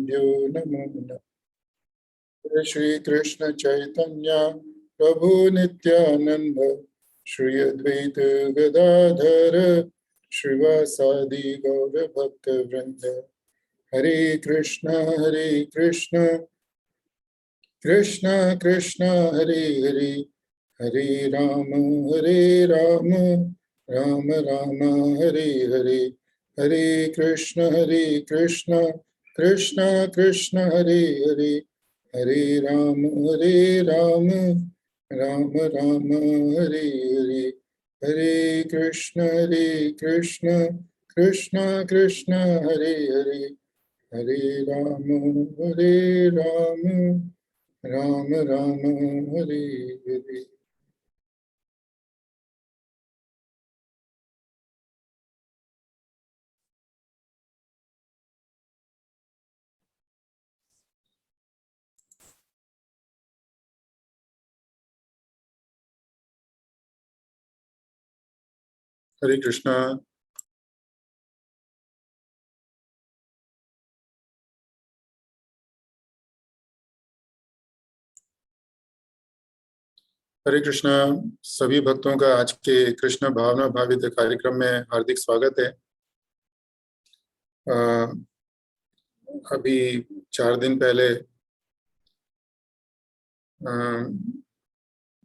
नमो नमः। श्री कृष्ण चैतन्य प्रभु नित्यानंद श्री अद्वैत गदाधर श्रीवासादि गौर भक्त वृंद। हरे कृष्ण कृष्ण कृष्ण हरे हरे, हरे राम राम राम हरे हरे, हरे कृष्ण कृष्ण कृष्ण हरे हरे, हरे राम राम राम हरे हरे, हरे कृष्ण कृष्ण कृष्ण हरे हरे, हरे राम राम राम हरे हरे। हरे कृष्णा। हरे कृष्णा। सभी भक्तों का आज के कृष्ण भावना भावित कार्यक्रम में हार्दिक स्वागत है। अभी 4 दिन पहले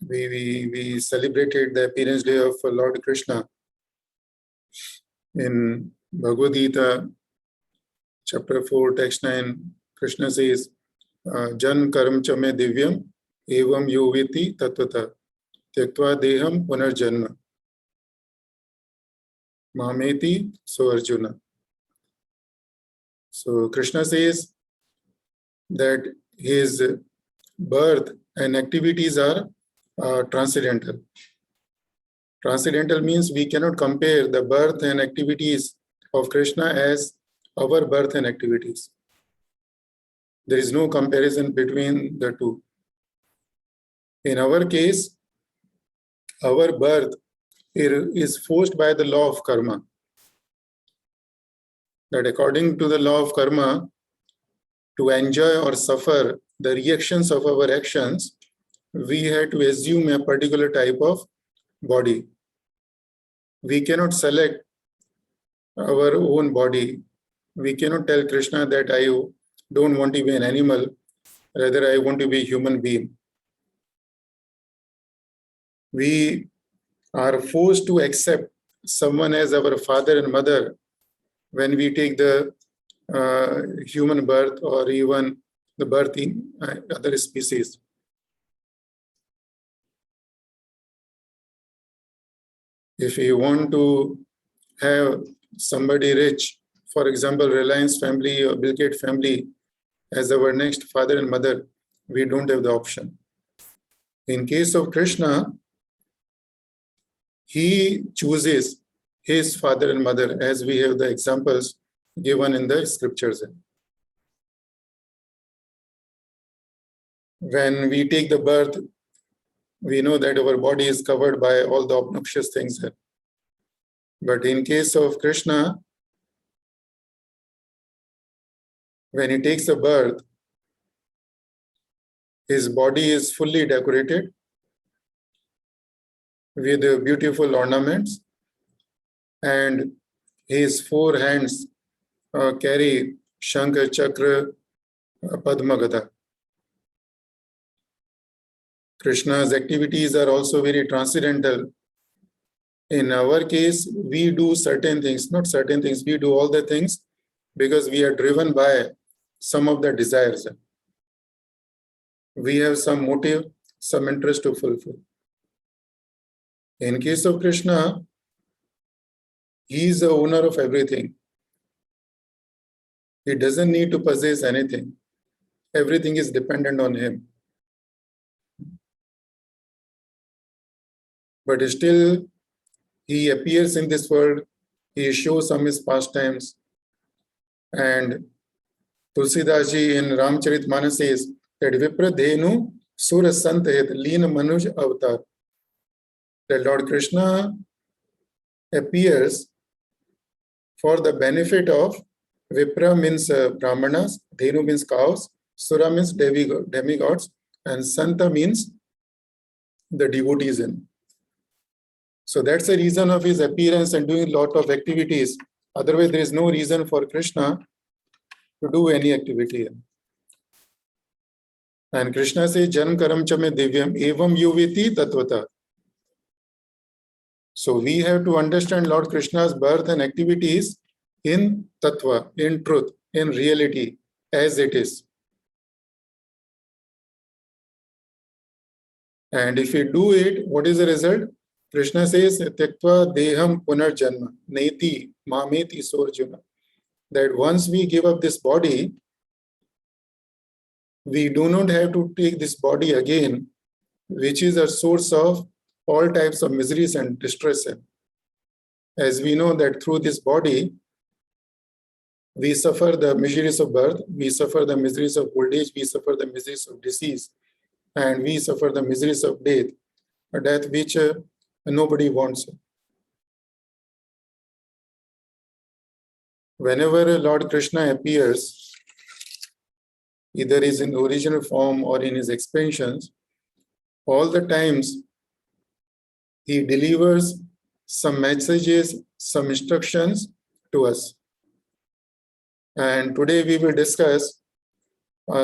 we celebrated the appearance day of Lord Krishna. In Bhagavad Gita, chapter 4, text 9, Krishna says, Jan karam cha me divyam evam yoviti tatvata tyaktva deham punarjanma mameti so Arjuna. So Krishna says that his birth and activities are transcendental. Transcendental means we cannot compare the birth and activities of Krishna as our birth and activities. There is no comparison between the two. In our case, our birth is forced by the law of karma. That according to the law of karma, to enjoy or suffer the reactions of our actions, we have to assume a particular type of body. We cannot select our own body. We cannot tell Krishna that I don't want to be an animal, rather I want to be a human being. We are forced to accept someone as our father and mother when we take the human birth or even the birth in other species. If we want to have somebody rich, for example, Reliance family or Bill Gates family as our next father and mother, we don't have the option. In case of Krishna, he chooses his father and mother, as we have the examples given in the scriptures. When we take the birth, we know that our body is covered by all the obnoxious things. But in case of Krishna, when he takes the birth, his body is fully decorated with beautiful ornaments, and his 4 hands carry Shankar, Chakra, Padma, Gada. Krishna's activities are also very transcendental. In our case, we do certain things, not certain things, we do all the things because we are driven by some of the desires. We have some motive, some interest to fulfill. In case of Krishna, he is the owner of everything. He doesn't need to possess anything. Everything is dependent on him. But still, he appears in this world, he shows some his pastimes. And Tulsidas ji in Ramcharitmanas says that Vipradhenu Sura Santahet Leena Manuj Avatar. That Lord Krishna appears for the benefit of Vipra means Brahmanas, Dhenu means cows, Sura means demigods, and Santa means the devotees in. So that's the reason of his appearance and doing a lot of activities. Otherwise, there is no reason for Krishna to do any activity. And Krishna says, Janam karam cha me divyam evam yuviti tatvata. So we have to understand Lord Krishna's birth and activities in tattva, in truth, in reality, as it is. And if we do it, what is the result? Krishna says, Tektva deham punarjanma, neti mameti sorjuna. That once we give up this body, we do not have to take this body again, which is a source of all types of miseries and distress. As we know that through this body, we suffer the miseries of birth, we suffer the miseries of old age, we suffer the miseries of disease, and we suffer the miseries of death, a death which nobody wants. Whenever Lord Krishna appears, either is in original form or in his expansions, all the times he delivers some messages, some instructions to us. And today we will discuss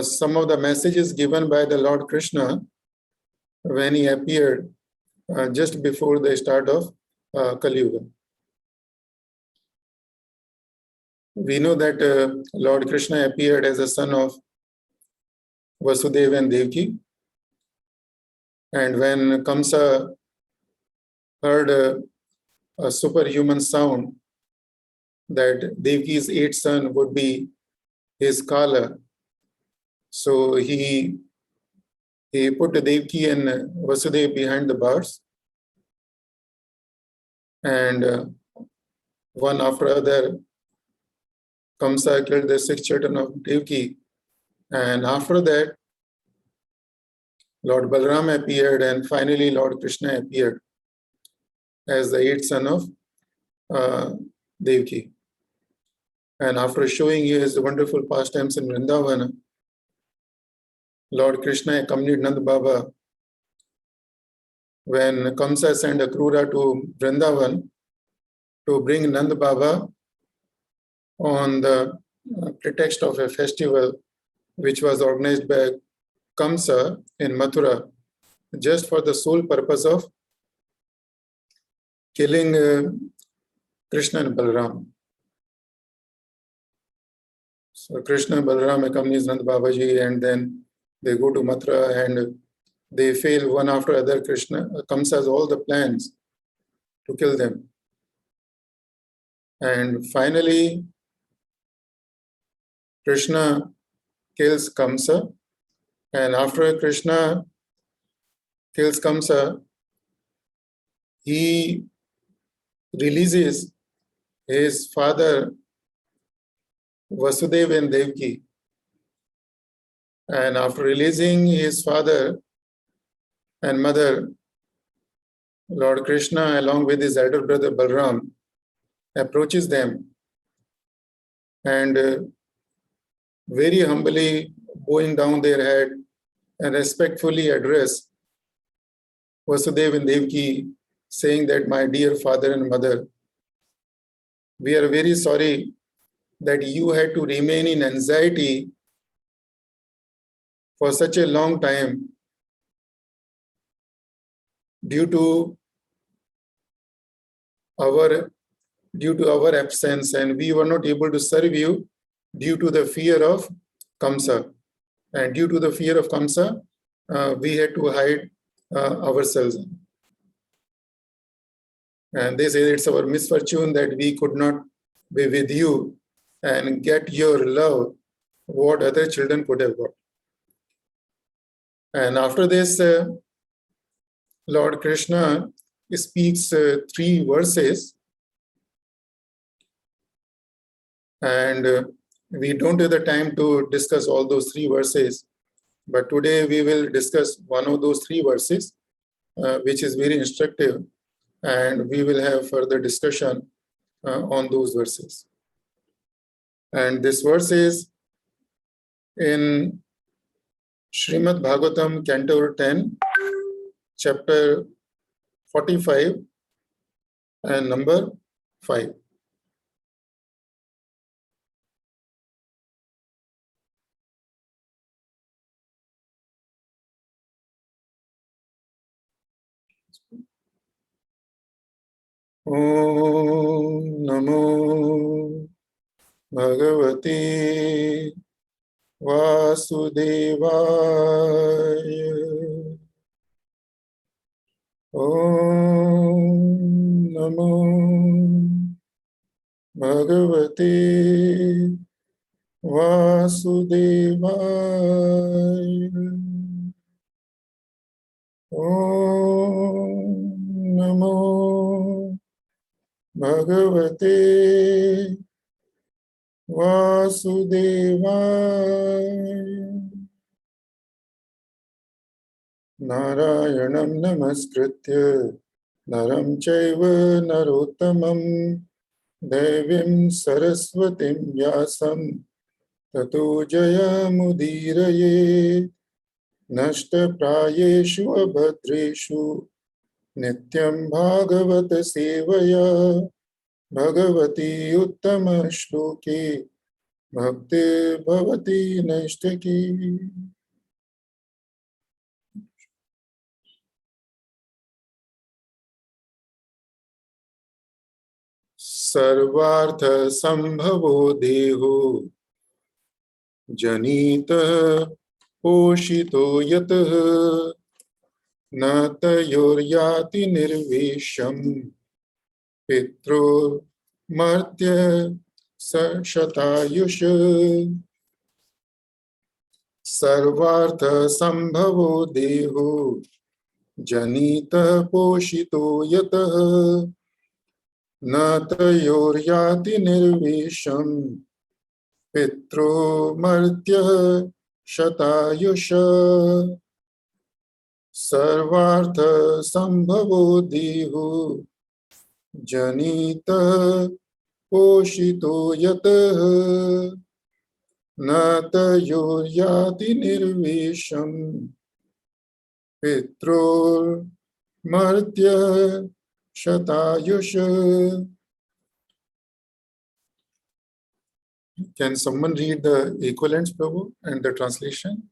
some of the messages given by the Lord Krishna when he appeared just before the start of Kali Yuga. We know that Lord Krishna appeared as a son of Vasudeva and Devaki. And when Kamsa heard a superhuman sound that Devaki's eighth son would be his Kala, so he put Devaki and Vasudeva behind the bars, and one after other, Kamsa killed the 6 children of Devaki, and after that, Lord Balaram appeared, and finally Lord Krishna appeared as the eighth son of Devaki. And after showing his wonderful pastimes in Vrindavan, Lord Krishna accompanied Nand Baba when Kamsa sent Akrura to Vrindavan to bring Nand Baba on the pretext of a festival which was organized by Kamsa in Mathura, just for the sole purpose of killing Krishna and Balaram. So Krishna and Balaram accompanies Nand Babaji, and then they go to Mathura and they fail one after other. Krishna Kamsa has all the plans to kill them. And finally, Krishna kills Kamsa, and after Krishna kills Kamsa, he releases his father Vasudeva and Devaki. And after releasing his father and mother, Lord Krishna, along with his elder brother Balaram, approaches them and very humbly bowing down their head and respectfully address Vasudeva and Devaki, saying that, my dear father and mother, we are very sorry that you had to remain in anxiety for such a long time due to our absence, and we were not able to serve you due to the fear of Kamsa. And due to the fear of Kamsa, we had to hide ourselves. And they say it's our misfortune that we could not be with you and get your love, what other children could have got. And after this, Lord Krishna speaks 3 verses, and we don't have the time to discuss all those 3 verses, but today we will discuss one of those 3 verses, which is very instructive, and we will have further discussion on those verses. And this verse is in Srimad Bhagavatam, Canto 10, chapter 45 and number 5. Om Namo Bhagavate Vasudevaya. Om Namo Bhagavate Vasudevaya. Om Namo Bhagavate Vasudevaya. Narayanam Namaskritya Naram Chaiva Narottamam Devim Saraswatim Vyasam Tato Jayamudiraye Nashta Prayeshu Abhadreshu Nityam Bhagavata Sevaya Bhagavati Uttama Shloke Bhakti Bhavati Nashtaki. Sarvartha Sambhavo Deho Janita Poshito Yatah Natayoryati Nirvesham Pitro Martya Shatayusha. Sarvartha Sambhavo Deho Janita Poshito Yatah Natayoryati Nirvesham Pitro Martya Shatayusha. Sarvartha Sambhavo Deho Janita Poshito Yatah Natayoryati Nirvesham Pitro Martya Shatayusha. Can someone read the equivalents, Prabhu, and the translation?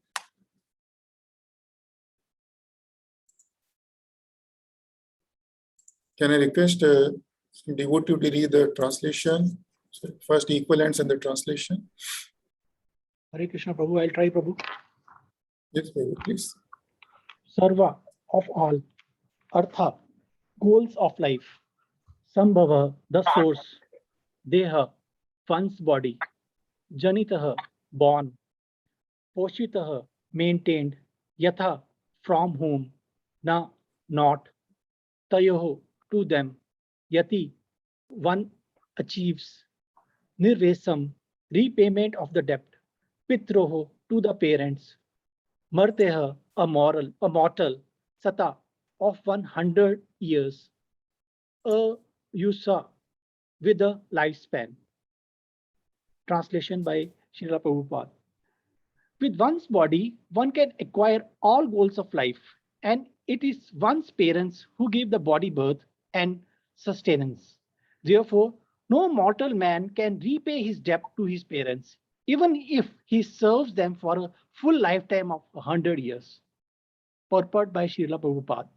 Can I request devotee to read the translation? So first equivalents and the translation. Hare Krishna, Prabhu. I'll try, Prabhu. Yes, Prabhu, please. Sarva, of all. Artha, goals of life. Sambhava, the source. Deha, one's body. Janitaha, born. Poshitaha, maintained. Yatha, from whom. Na, not. Tayoho, to them. Yati, one achieves. Nirvesam, repayment of the debt. Pitroho, to the parents. Marteha, a mortal. Sata, of 100 years. A Yusa, with a lifespan. Translation by Srila Prabhupada. With one's body, one can acquire all goals of life, and it is one's parents who give the body birth and sustenance. Therefore, no mortal man can repay his debt to his parents, even if he serves them for a full lifetime of 100 years. Purport by Srila Prabhupada.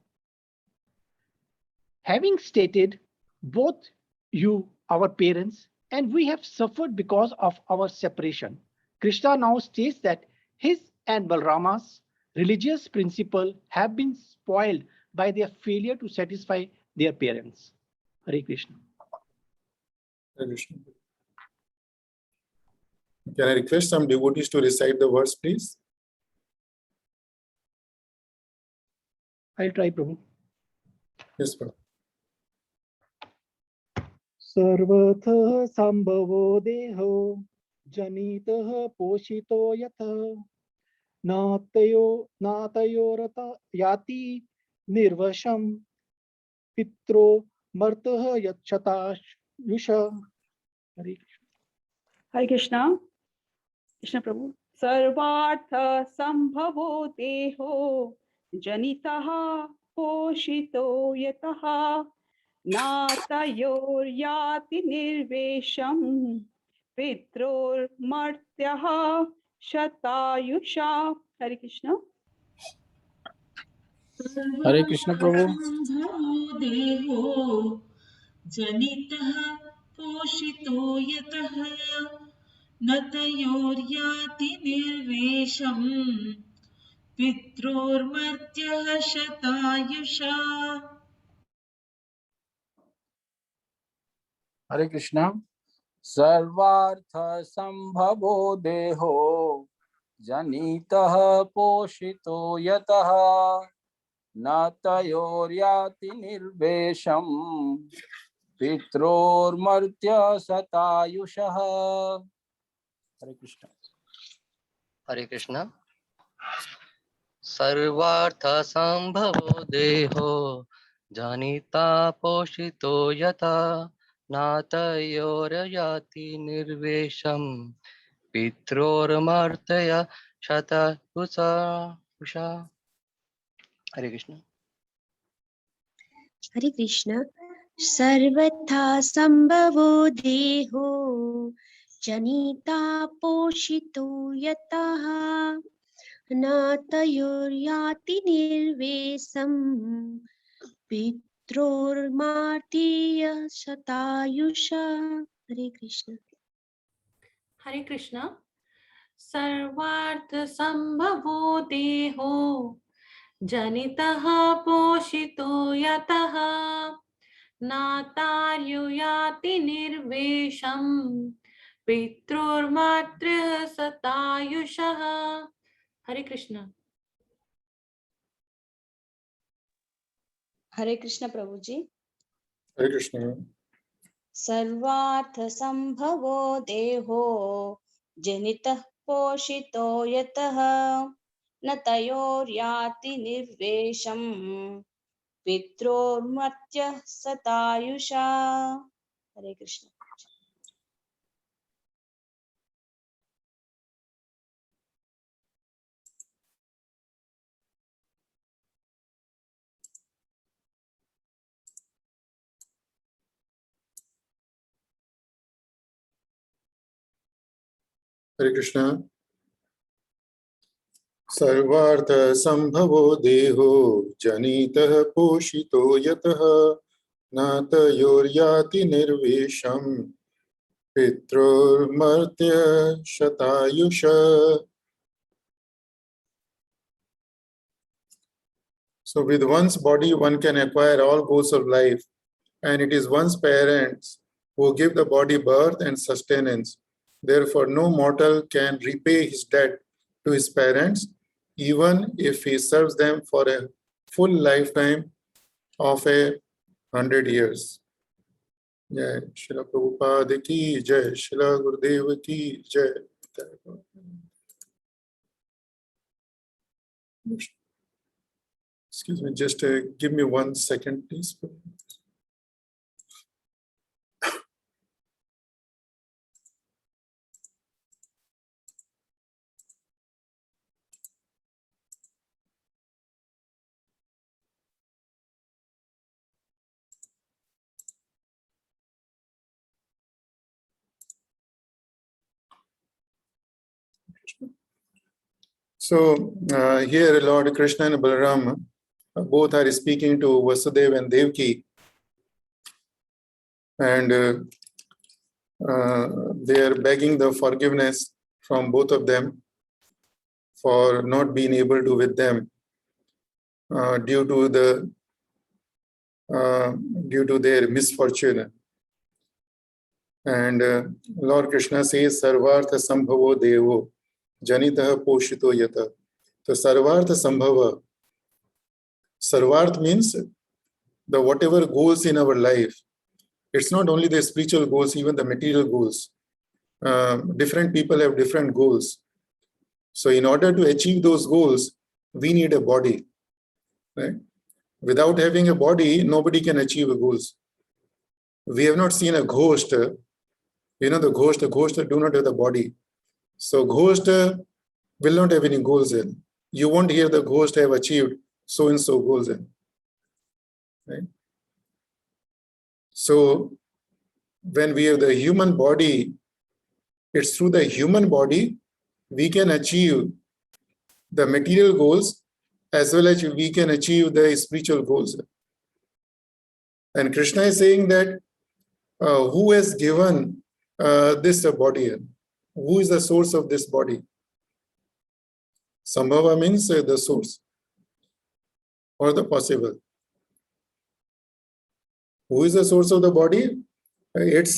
Having stated, both you, our parents, and we have suffered because of our separation, Krishna now states that his and Balrama's religious principle have been spoiled by their failure to satisfy their parents. Hare Krishna. Hare Krishna. Can I request some devotees to recite the verse, please? I'll try, Prabhu. Yes, Prabhu. Sarvatha sambhavo deho janitah poshito yatha natayorata yati nirvasham pitro martah yachata yusha. Hare Krishna. Krishna Prabhu. Sarvartha sambhavo deho janitaha poshito yataha natayor yati nirvesham pitror martyaha shatayusha. Hare Krishna. Hare Krishna Prabhu. देहो जनितः पोषितो यतः न तयोर्याति निर्वेशम् पित्रोर्मर्त्यः शतायुषा. Hare Krishna. Sarvartha sambhavo deho janitah poshito yatah natayoryati nirvesham pitrormartya satayushah. Hare Krishna. Hare Krishna. Sarvartha sambhavo deho janita poshito yata natayorayati nirvesham pitrormartaya shata usha. Hare Krishna. Hare Krishna. Sarvatha sambhavo deho janita poshito yataha natayoryati nirvesam pitrormartiya satayusha. Hare Krishna. Hare Krishna. Sarvartha sambhavo deho janitaha poshito yataha nataryuyati nirvesham pitrurmatra satayushaha. Hare Krishna. Hare Krishna Prabhuji. Hare Krishna. Sarvartha sambhavo deho janitah poshito yataha natayor yati nirvesham pitrormatya satayusha. Hare Krishna. Hare Krishna. Sarvartha sambhavo deho janitah poshito yatah natayoryati nirvesham pitrormartya shatayusha. So with one's body, one can acquire all goals of life, and it is one's parents who give the body birth and sustenance. Therefore, no mortal can repay his debt to his parents, even if he serves them for a full lifetime of 100 years. Jai Srila Prabhupada ki Jai, Srila Gurudev ki Jai. Excuse me, just give me 1 second, please. So here Lord Krishna and Balaram both are speaking to Vasudeva and Devaki, and they are begging the forgiveness from both of them for not being able to with them due to their misfortune. And Lord Krishna says, Sarvartha Sambhavo Devo Janitaha Poshito Yata. So Sarvartha Sambhava. Sarvarth means the whatever goals in our life. It's not only the spiritual goals, even the material goals. Different people have different goals. So in order to achieve those goals, we need a body. Right? Without having a body, nobody can achieve goals. We have not seen a ghost The ghost do not have the body. So ghost will not have any goals in. You won't hear the ghost have achieved so and so goals in. Right? So when we have the human body, it's through the human body we can achieve the material goals as well as we can achieve the spiritual goals. And Krishna is saying that who has given this body? Who is the source of this body? Sambhava means the source or the possible. Who is the source of the body? It's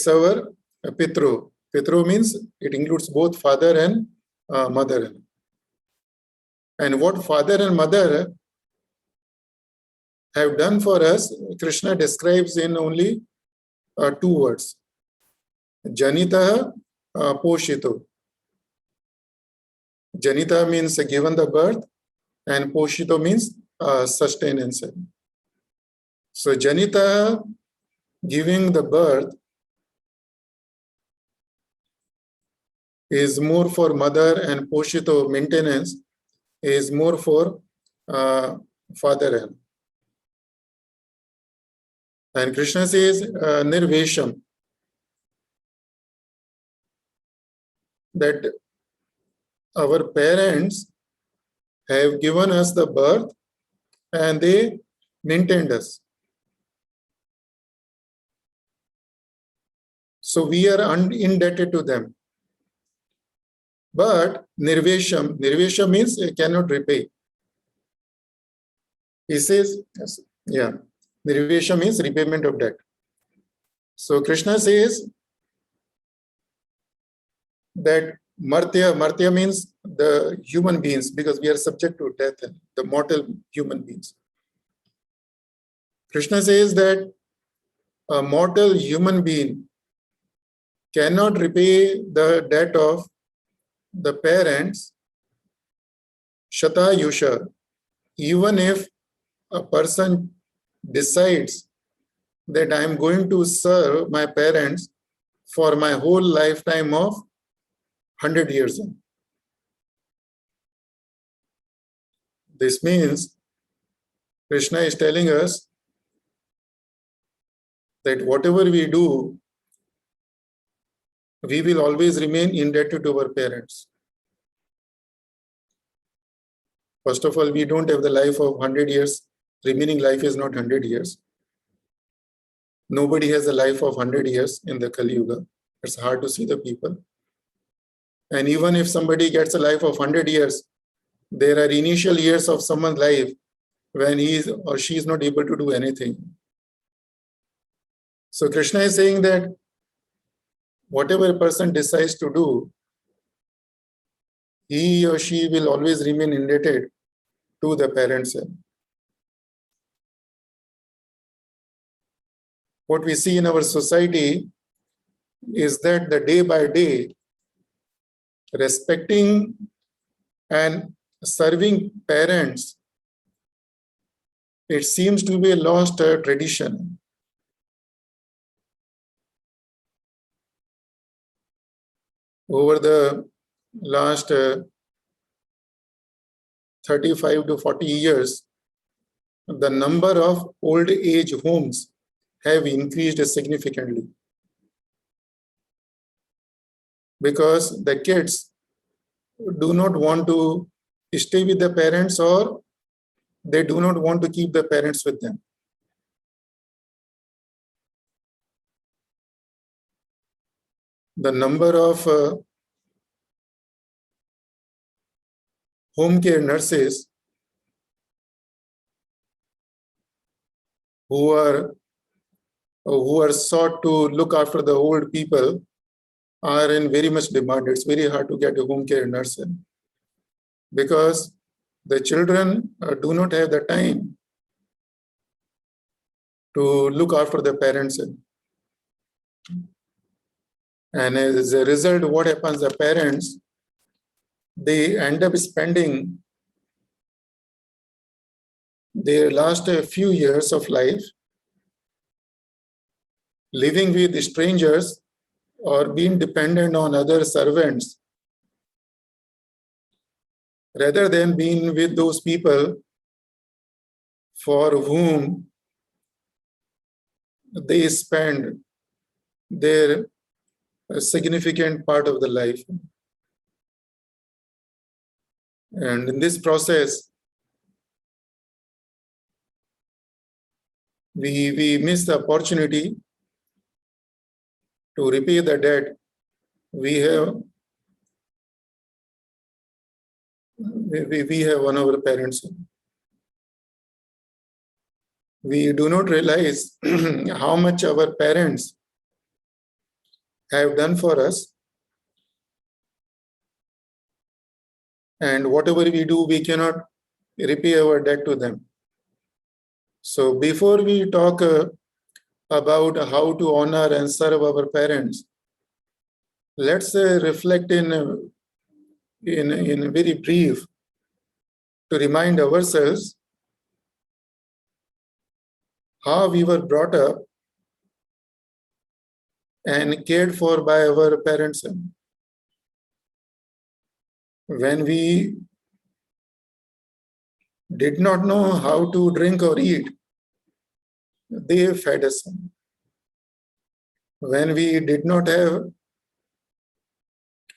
our Pitru. Pitru means it includes both father and mother. And what father and mother have done for us, Krishna describes in only 2 words. Janita Poshito. Janita means given the birth, and Poshito means sustenance. So Janita giving the birth is more for mother, and Poshito maintenance is more for father. And Krishna says Nirvesham, that our parents have given us the birth and they maintained us. So we are indebted to them. But Nirvesham means cannot repay. He says, yeah, Nirvesham means repayment of debt. So Krishna says that Martya means the human beings, because we are subject to death, the mortal human beings. Krishna says that a mortal human being cannot repay the debt of the parents, Shata Yusha, even if a person decides that I am going to serve my parents for my whole lifetime of 100 years. This means Krishna is telling us that whatever we do, we will always remain indebted to our parents. First of all, we don't have the life of 100 years. Remaining life is not 100 years. Nobody has a life of 100 years in the Kali Yuga. It's hard to see the people. And even if somebody gets a life of 100 years, there are initial years of someone's life when he or she is not able to do anything. So Krishna is saying that whatever a person decides to do, he or she will always remain indebted to the parents. What we see in our society is that the day by day, respecting and serving parents, it seems to be a lost tradition. Over the last 35 to 40 years, the number of old age homes have increased significantly, because the kids do not want to stay with the parents, or they do not want to keep the parents with them. The number of home care nurses who are sought to look after the old people are in very much demand. It's very hard to get a home care nurse in, because the children do not have the time to look after the parents in. And as a result, what happens, the parents, they end up spending their last few years of life living with strangers or being dependent on other servants rather than being with those people for whom they spend their significant part of the life. And in this process, we miss the opportunity to repay the debt we have on our parents. We do not realize how much our parents have done for us, and whatever we do, we cannot repay our debt to them. So before we talk about how to honor and serve our parents, let's reflect in very brief to remind ourselves how we were brought up and cared for by our parents. When we did not know how to drink or eat, they fed us. When we did not have,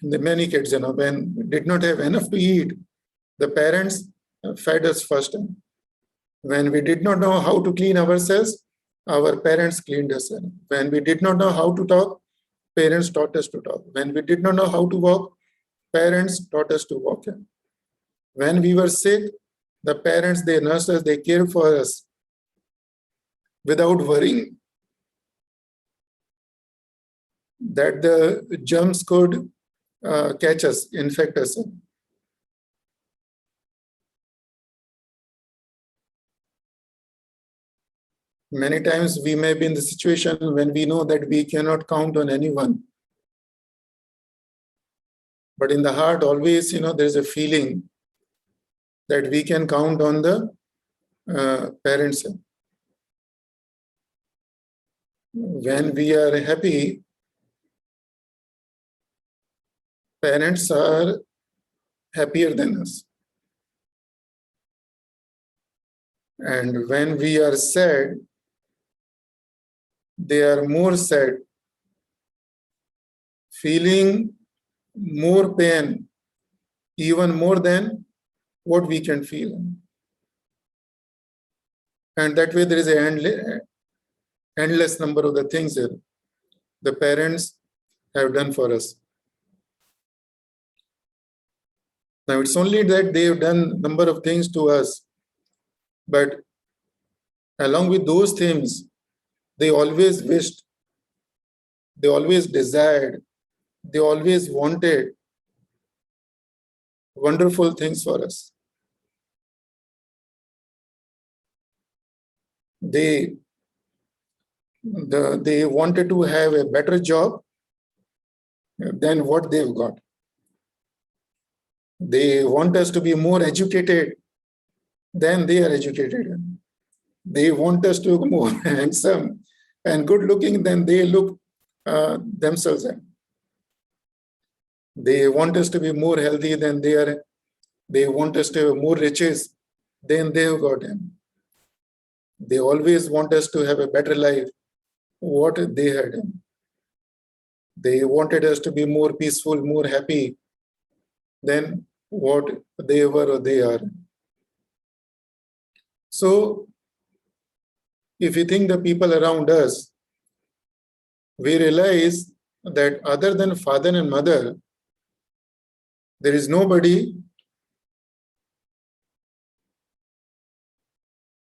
the many kids, when we did not have enough to eat, the parents fed us first. When we did not know how to clean ourselves, our parents cleaned us. When we did not know how to talk, parents taught us to talk. When we did not know how to walk, parents taught us to walk. When we were sick, the parents, they nursed us, they cared for us without worrying that the germs could catch us, infect us. Many times we may be in the situation when we know that we cannot count on anyone. But in the heart, always, there's a feeling that we can count on the parents. When we are happy, parents are happier than us. And when we are sad, they are more sad, feeling more pain, even more than what we can feel. And that way there is an endless number of the things that the parents have done for us. Now it's only that they have done number of things to us, but along with those things, they always wished, they always desired, they always wanted wonderful things for us. They wanted to have a better job than what they've got. They want us to be more educated than they are educated. They want us to be more handsome and good looking than they look themselves. They want us to be more healthy than they are. They want us to have more riches than they have gotten. They always want us to have a better life, what they had. They wanted us to be more peaceful, more happy than what they were or they are. So, if we think the people around us, we realize that other than father and mother, there is nobody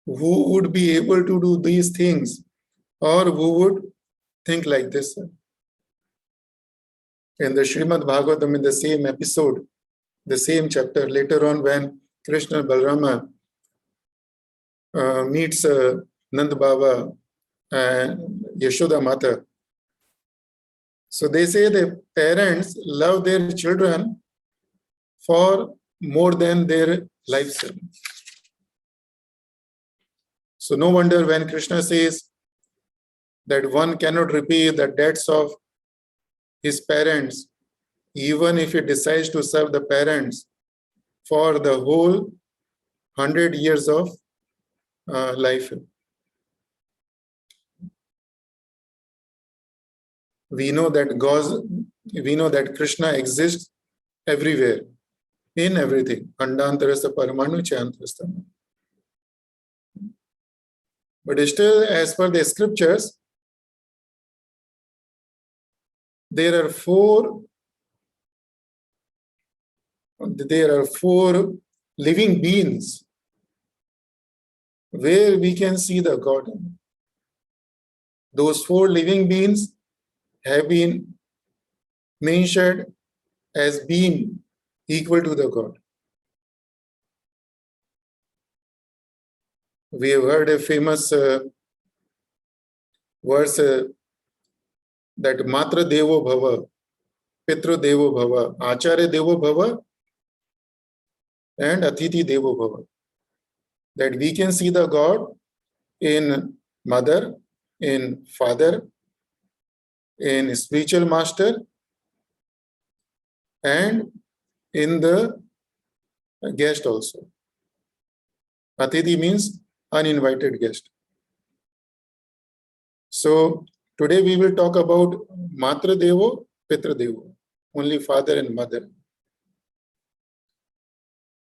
who would be able to do these things or who would think like this. In the Srimad Bhagavatam, in the same episode, the same chapter, later on when Krishna and Balarama meets Nand Baba and Yashoda Mata. So they say the parents love their children for more than their lives. So no wonder when Krishna says that one cannot repay the debts of his parents, even if he decides to serve the parents for the whole 100 years of life. We know that Krishna exists everywhere, in everything. Andantarastha paramanu chantarastha. But still, as per the scriptures, there are four living beings where we can see the God. Those four living beings have been mentioned as being equal to the God. We have heard a famous verse that Matra Devo Bhava, Pitru Devo Bhava, Acharya Devo Bhava, and Atiti Devo Bhava. That we can see the God in mother, in father, in spiritual master, and in the guest also. Atiti means uninvited guest. So today we will talk about Matra Devo, Pitra Devo, only father and mother.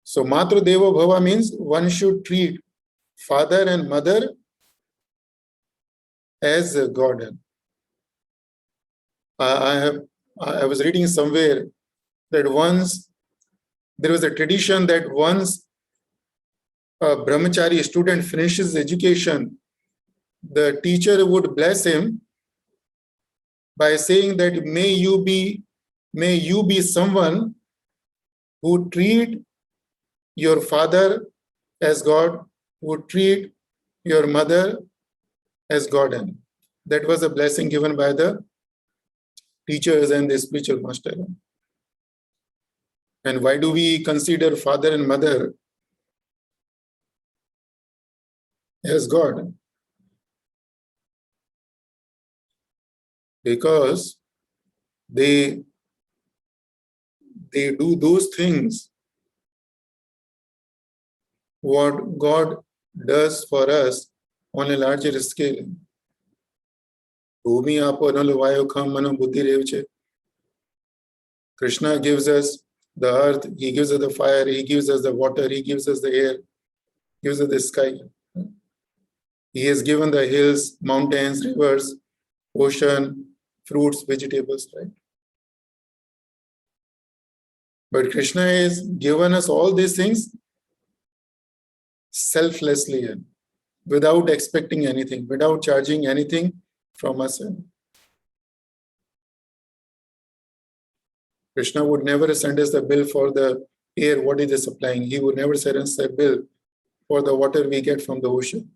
So Matra Devo Bhava means one should treat father and mother as a God. I was reading somewhere that once there was a tradition that once a brahmachari student finishes education, the teacher would bless him by saying that may you be someone who treat your father as God, who treat your mother as God. That was a blessing given by the teachers and the spiritual master. And why do we consider father and mother as God? Because they do those things what God does for us on a larger scale. Krishna gives us the earth, he gives us the fire, he gives us the water, he gives us the air, gives us the sky. He has given the hills, mountains, rivers, ocean, fruits, vegetables, right? But Krishna has given us all these things selflessly, without expecting anything, without charging anything from us. Krishna would never send us the bill for the air, what is supplying. He would never send us a bill for the water we get from the ocean.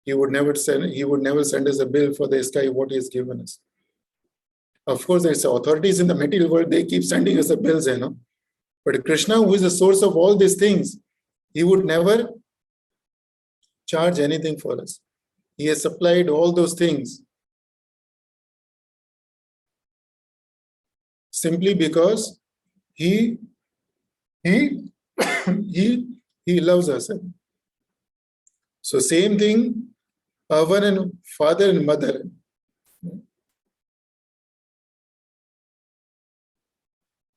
He would never send us a bill for the sky, what he has given us. Of course, there's authorities in the material world, they keep sending us the bills, But Krishna, who is the source of all these things, he would never charge anything for us. He has supplied all those things simply because he loves us. So same thing, our and father and mother.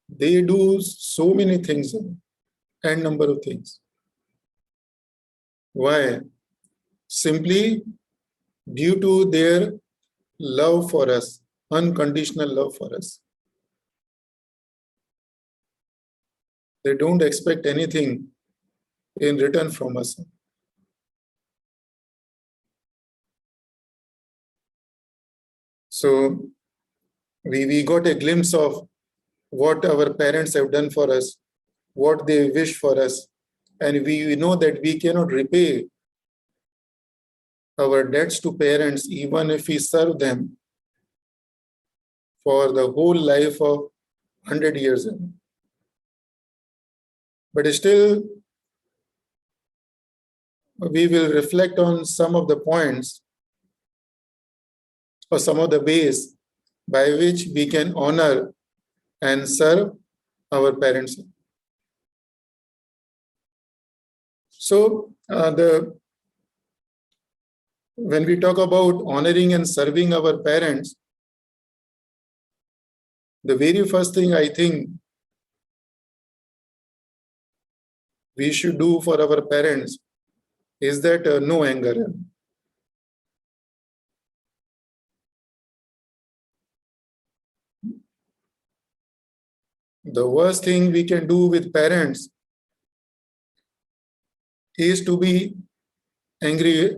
They do so many things, and number of things. Why? Simply due to their love for us, unconditional love for us. They don't expect anything in return from us. So we got a glimpse of what our parents have done for us, what they wish for us, and we know that we cannot repay our debts to parents even if we serve them for the whole life of 100 years. But still, we will reflect on some of the points or some of the ways by which we can honor and serve our parents. So when we talk about honoring and serving our parents, the very first thing I think we should do for our parents is that no anger. The worst thing we can do with parents is to be angry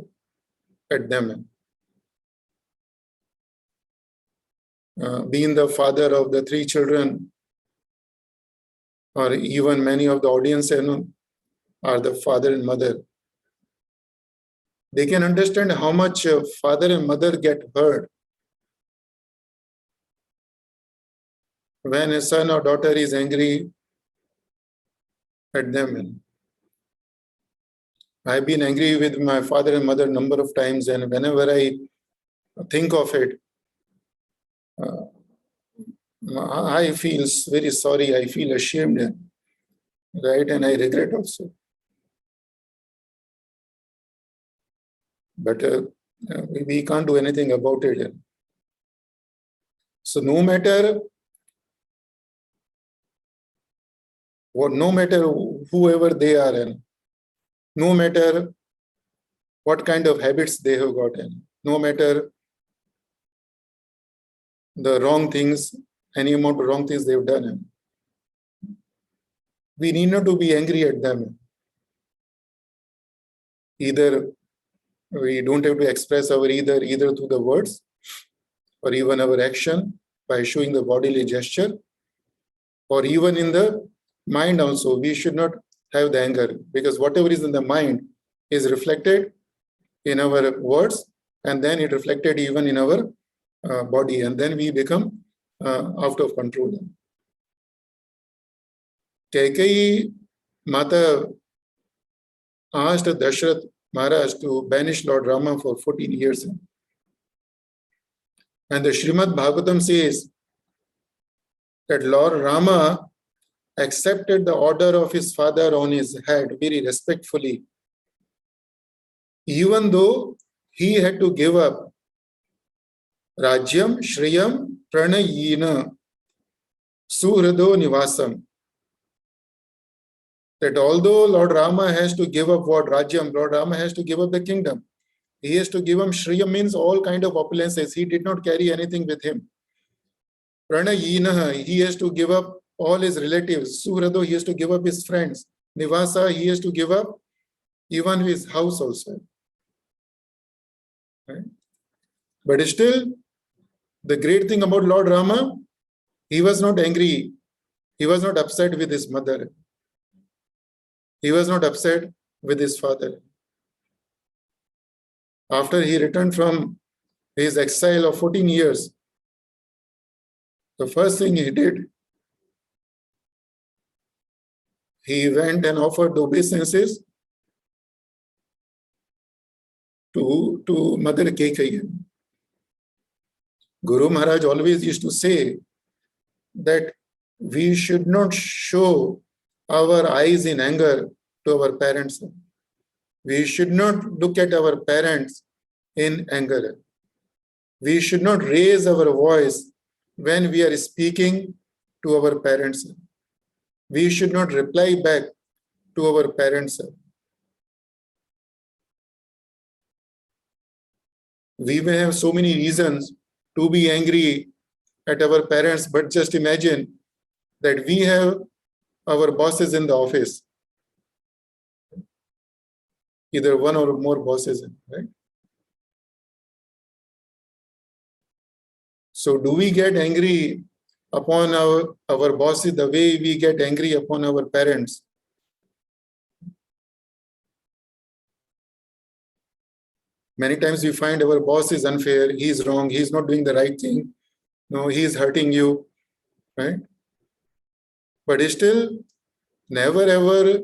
at them. Being the father of the 3 children, or even many of the audience are the father and mother, they can understand how much father and mother get hurt when a son or daughter is angry at them. I've been angry with my father and mother a number of times, and whenever I think of it, I feel very sorry, I feel ashamed, right? And I regret also. But we can't do anything about it. So no matter whoever they are, and no matter what kind of habits they have gotten, no matter the wrong things, any amount of wrong things they've done, we need not to be angry at them. Either we don't have to express our either through the words or even our action by showing the bodily gesture, or even in the mind also. We should not have the anger, because whatever is in the mind is reflected in our words, and then it reflected even in our body, and then we become out of control. Kaikeyi Mata asked Dashrath Maharaj to banish Lord Rama for 14 years. And the Srimad Bhagavatam says that Lord Rama accepted the order of his father on his head very respectfully, even though he had to give up Rajyam Shriyam Pranayina Suhrado Nivasam. That although Lord Rama has to give up what Rajyam, Lord Rama has to give up the kingdom. He has to give him Shriyam, means all kind of opulences. He did not carry anything with him. Pranayina, he has to give up all his relatives. Suhrado, he has to give up his friends. Nivasa, he has to give up even his house also. Right? But still, the great thing about Lord Rama, he was not angry. He was not upset with his mother. He was not upset with his father. After he returned from his exile of 14 years, the first thing he did, he went and offered obeisances to Mother Kaikeyi. Guru Maharaj always used to say that we should not show our eyes in anger to our parents. We should not look at our parents in anger. We should not raise our voice when we are speaking to our parents. We should not reply back to our parents. We may have so many reasons to be angry at our parents, but just imagine that we have our bosses in the office, either one or more bosses, right? So do we get angry upon our bosses the way we get angry upon our parents? Many times we find our boss is unfair, he is wrong, he is not doing the right thing, no, he is hurting you, right? But still, never ever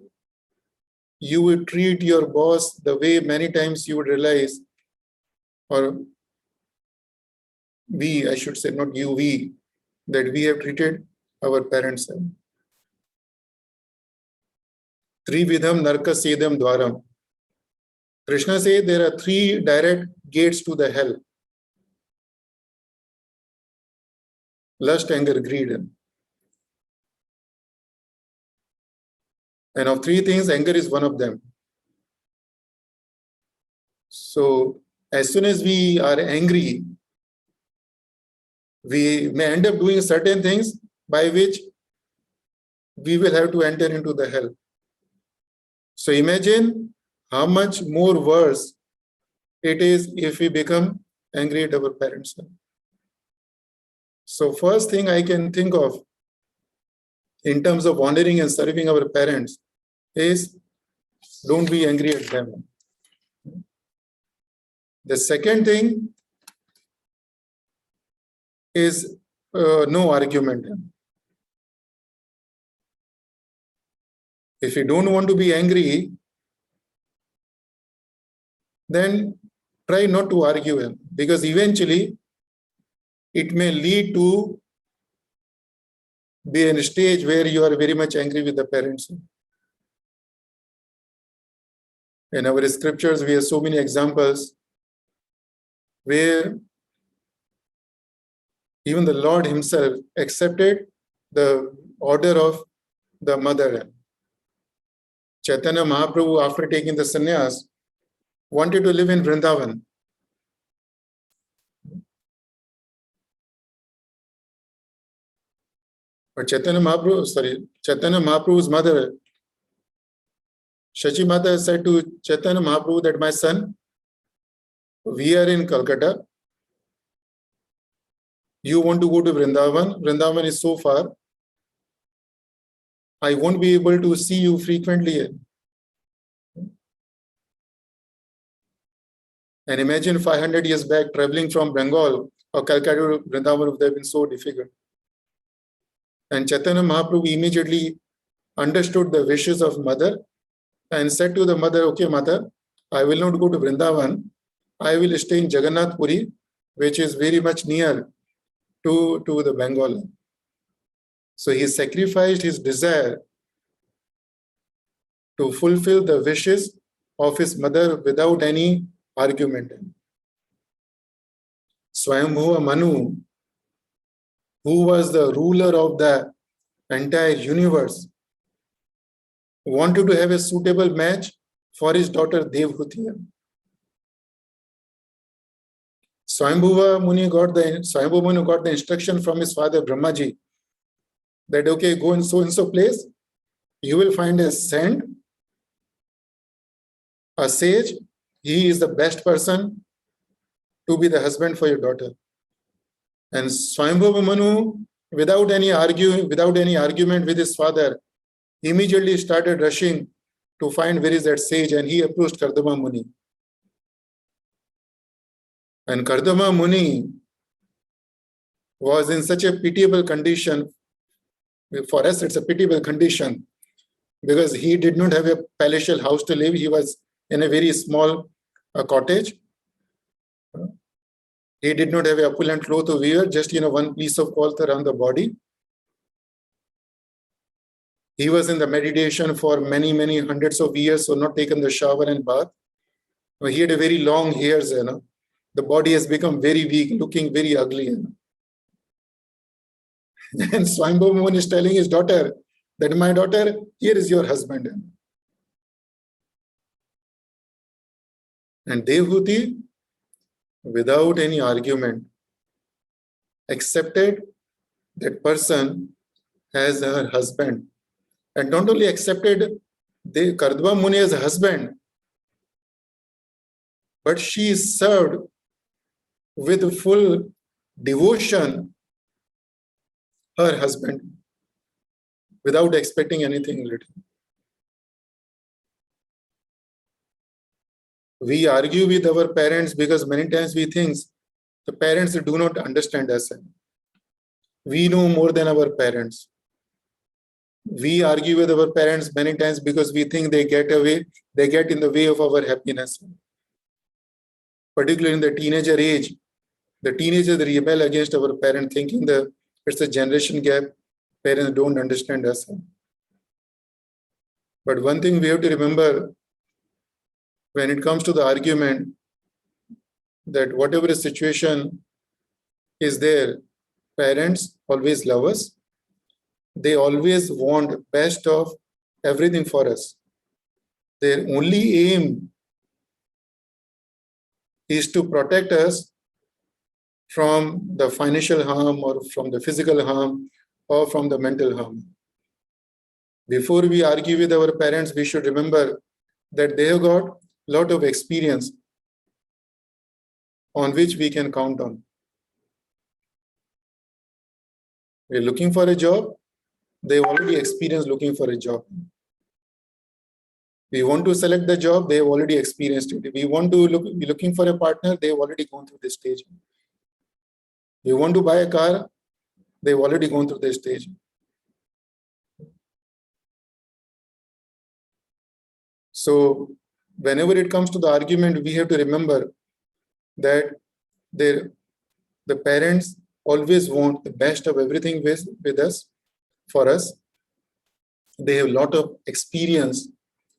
you would treat your boss the way many times you would realize, or I should say, not you, we, that we have treated our parents. Trividham narkasedam dwaram. Krishna says there are 3 direct gates to the hell. Lust, anger, greed. And of 3 things, anger is one of them. So as soon as we are angry, we may end up doing certain things by which we will have to enter into the hell. So imagine how much more worse it is if we become angry at our parents. So first thing I can think of in terms of honoring and serving our parents is don't be angry at them. The second thing is no argument. If you don't want to be angry, then try not to argue, because eventually it may lead to be in a stage where you are very much angry with the parents. In our scriptures, we have so many examples where even the Lord himself accepted the order of the mother. Chaitanya Mahaprabhu, after taking the sannyas, wanted to live in Vrindavan. But Chaitanya Mahaprabhu's mother, Shachi Mata, said to Chaitanya Mahaprabhu that, my son, we are in Calcutta. You want to go to Vrindavan. Vrindavan is so far. I won't be able to see you frequently. And imagine 500 years back, traveling from Bengal or Calcutta to Vrindavan would have been so difficult. And Chaitanya Mahaprabhu immediately understood the wishes of mother and said to the mother, okay, mother, I will not go to Vrindavan. I will stay in Jagannath Puri, which is very much near to the Bengal. So he sacrificed his desire to fulfill the wishes of his mother without any argument. Swayam Manu, who was the ruler of the entire universe, wanted to have a suitable match for his daughter Devhuti. Swayambhuva Muni got the instruction from his father Brahmaji that, okay, go in so place, you will find a saint, a sage. He is the best person to be the husband for your daughter. And Swayambhuva Manu, without any argument with his father, immediately started rushing to find where is that sage, and he approached Kardama Muni. And Kardama Muni was in such a pitiable condition. For us, it's a pitiable condition because he did not have a palatial house to live. He was in a very small cottage. He did not have an opulent cloth to wear, just one piece of cloth around the body. He was in the meditation for many, many hundreds of years, so not taken the shower and bath. He had a very long hairs, The body has become very weak, looking very ugly. And Swayambhuva Muni is telling his daughter that, my daughter, here is your husband. And Devhuti, without any argument, accepted that person as her husband. And not only accepted Kardama Muni as a husband, but she served with full devotion her husband without expecting anything in return. We argue with our parents because many times we think the parents do not understand us. We know more than our parents. We argue with our parents many times because we think they get in the way of our happiness. Particularly in the teenager age, The teenagers rebel against our parents, thinking that it's a generation gap. Parents don't understand us. But one thing we have to remember when it comes to the argument, that whatever the situation is there, parents always love us. They always want best of everything for us. Their only aim is to protect us from the financial harm or from the physical harm or from the mental harm. Before we argue with our parents, we should remember that they have got a lot of experience on which we can count on. We're looking for a job, they've already experienced looking for a job. We want to select the job, they've already experienced it. We want to be looking for a partner, they've already gone through this stage. We want to buy a car, they've already gone through this stage. So whenever it comes to the argument, we have to remember that the parents always want the best of everything with us, for us. They have a lot of experience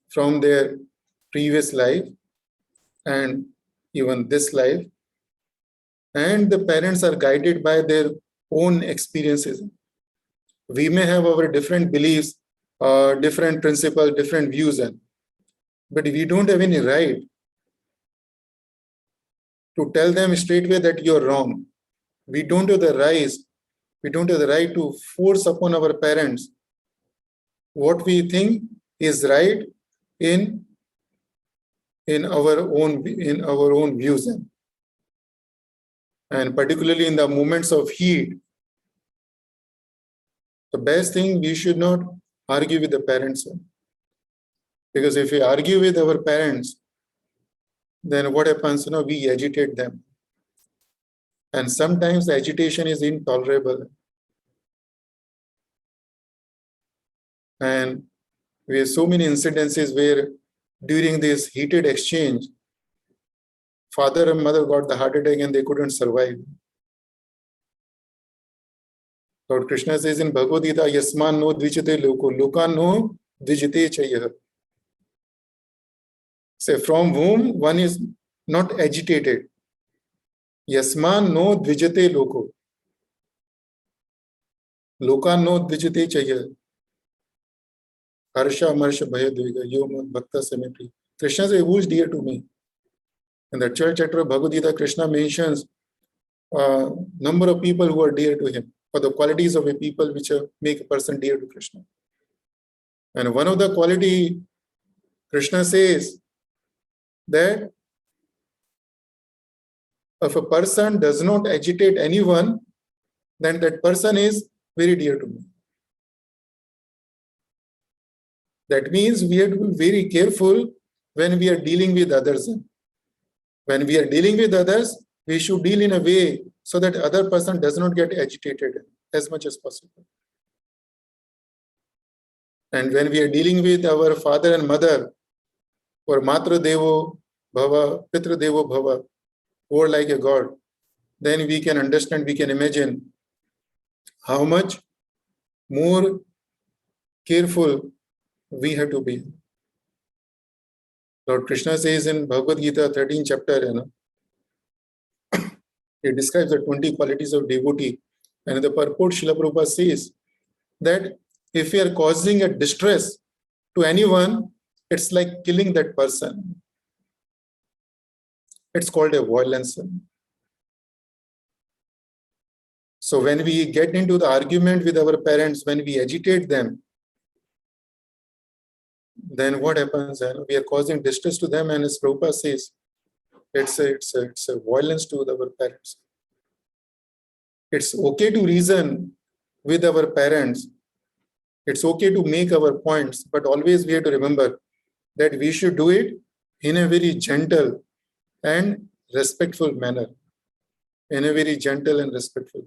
from their previous life and even this life. And the parents are guided by their own experiences. We may have our different beliefs, different principles, different views, but we don't have any right to tell them straightway that you're wrong. We don't have the right to force upon our parents what we think is right in our own views. And particularly in the moments of heat, the best thing, we should not argue with the parents. Because if we argue with our parents, then what happens? We agitate them. And sometimes the agitation is intolerable. And we have so many incidences where during this heated exchange, father and mother got the heart attack and they couldn't survive. Lord Krishna says in Bhagavad Gita, Yasman no dvijite loko, loka no dvijite chayah. Say, from whom one is not agitated. Yasman no dvijate loko. Loka no dvijate chayah. Harsha marsha bhaya dviga, yo bhakta samipri. Krishna says, who is dear to me? In the 12th chapter of Bhagavad Gita, Krishna mentions a number of people who are dear to him, or the qualities of a people which make a person dear to Krishna. And one of the quality, Krishna says that if a person does not agitate anyone, then that person is very dear to me. That means we have to be very careful when we are dealing with others. When we are dealing with others, we should deal in a way so that other person does not get agitated as much as possible. And when we are dealing with our father and mother, or Matra Devo Bhava, Pitra Devo Bhava, or like a god, then we can understand, we can imagine how much more careful we have to be. Lord Krishna says in Bhagavad Gita, 13th chapter, he describes the 20 qualities of devotee. And in the purport, Srila Prabhupada says that if we are causing a distress to anyone, it's like killing that person. It's called a violence. So when we get into the argument with our parents, when we agitate them, then what happens? We are causing distress to them, and as Prabhupada says, it's a violence to our parents. It's okay to reason with our parents. It's okay to make our points, but always we have to remember that we should do it in a very gentle and respectful manner. In a very gentle and respectful.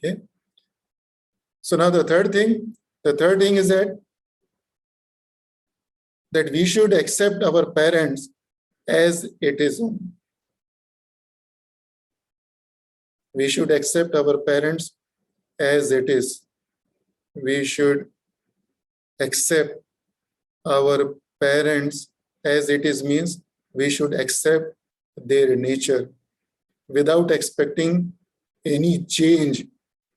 Okay. So now the third thing is that we should accept our parents as it is. We should accept our parents as it is. We should accept our parents as it is means we should accept their nature without expecting any change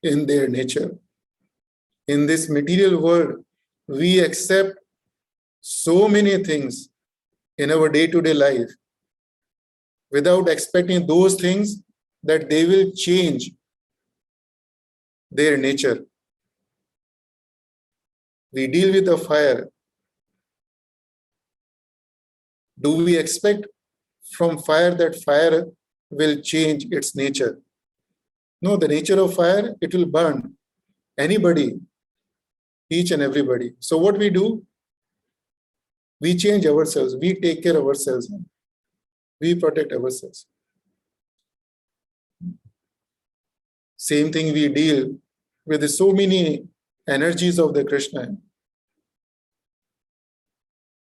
in their nature. In this material world, we accept so many things in our day-to-day life without expecting those things that they will change their nature. We deal with the fire. Do we expect from fire that fire will change its nature? No, the nature of fire, it will burn anybody, each and everybody. So what we do? We change ourselves, we take care of ourselves, we protect ourselves. Same thing we deal with so many energies of the Krishna.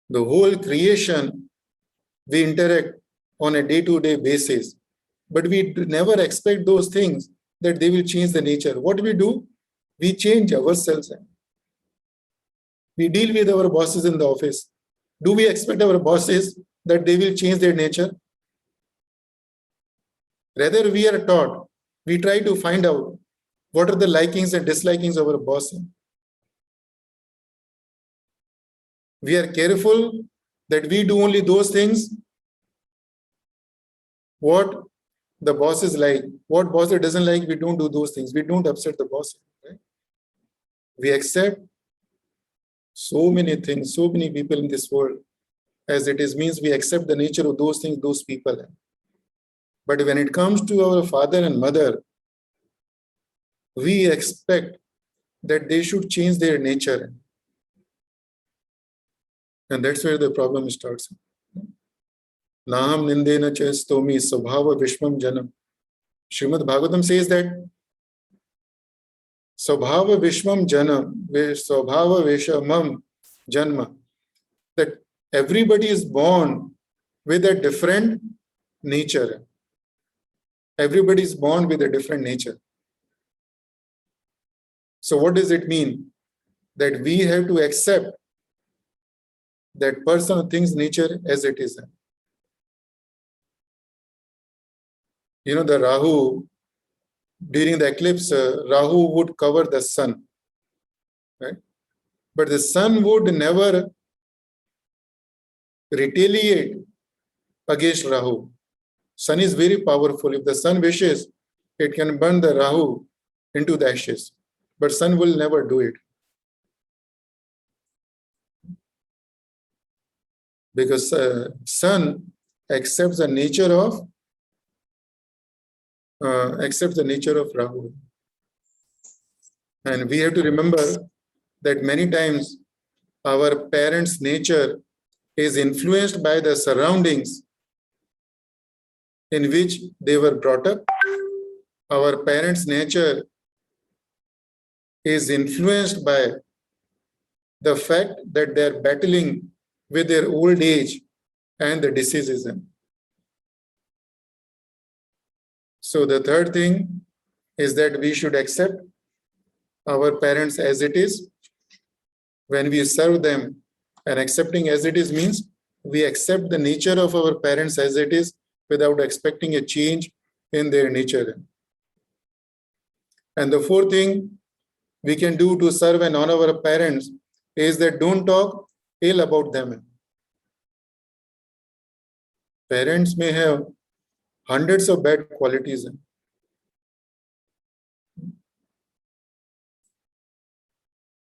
The whole creation, we interact on a day-to-day basis, but we never expect those things that they will change the nature. What we do? We change ourselves. We deal with our bosses in the office. Do we expect our bosses that they will change their nature? Rather, we are taught, we try to find out what are the likings and dislikings of our boss. We are careful that we do only those things what the boss is like. What boss doesn't like, we don't do those things. We don't upset the boss. Right? We accept so many things, so many people in this world as it is, means we accept the nature of those things, those people. But when it comes to our father and mother, we expect that they should change their nature. And that's where the problem starts. Naham nindena chastomi svabhava vishmam janam. Srimad Bhagavatam says that svabhava vishmam janam, svabhava vishamam janma, that everybody is born with a different nature. Everybody is born with a different nature. So what does it mean? That we have to accept that person or thing's nature as it is. You know, the Rahu, during the eclipse, Rahu would cover the sun. Right? But the sun would never retaliate against Rahu. Sun is very powerful. If the sun wishes, it can burn the Rahu into the ashes. But sun will never do it. Because sun accepts the nature of Rahu. And we have to remember that many times our parents' nature is influenced by the surroundings in which they were brought up. Our parents' nature is influenced by the fact that they are battling with their old age and the diseases. So the third thing is that we should accept our parents as it is. When we serve them, and accepting as it is means we accept the nature of our parents as it is without expecting a change in their nature. And the fourth thing we can do to serve and honor our parents is that don't talk ill about them. Parents may have hundreds of bad qualities,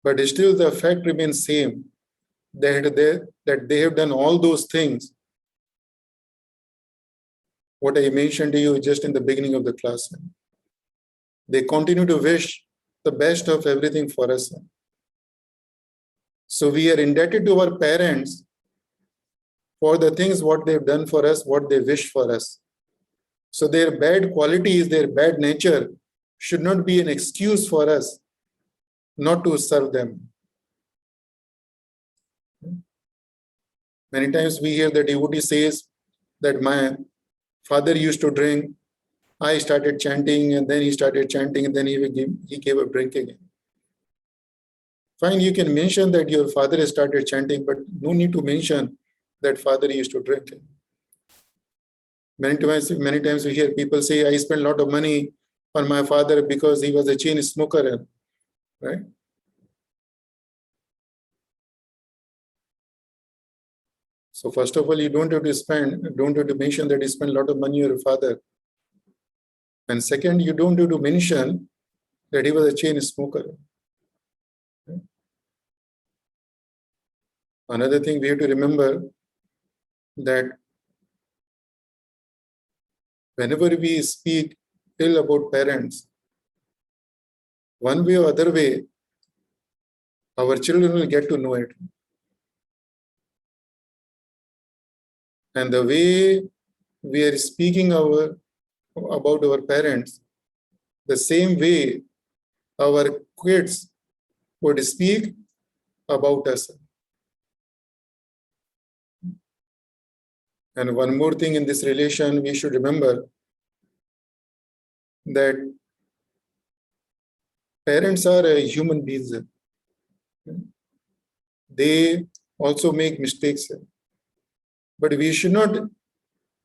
but still the fact remains same, that they have done all those things what I mentioned to you just in the beginning of the class. They continue to wish the best of everything for us. So we are indebted to our parents for the things what they've done for us, what they wish for us. So their bad qualities, their bad nature should not be an excuse for us not to serve them. Many times we hear the devotee says that my father used to drink, I started chanting, and then he started chanting, and then he gave up drinking. Fine, you can mention that your father started chanting, but no need to mention that father used to drink. Many times we hear people say, I spent a lot of money on my father because he was a chain smoker, right? So first of all, you don't have to mention that you spent a lot of money on your father. And second, you don't have to mention that he was a chain smoker. Another thing we have to remember that whenever we speak ill about parents, one way or other way, our children will get to know it. And the way we are speaking about our parents, the same way our kids would speak about us. And one more thing in this relation, we should remember that parents are human beings. They also make mistakes. But we should not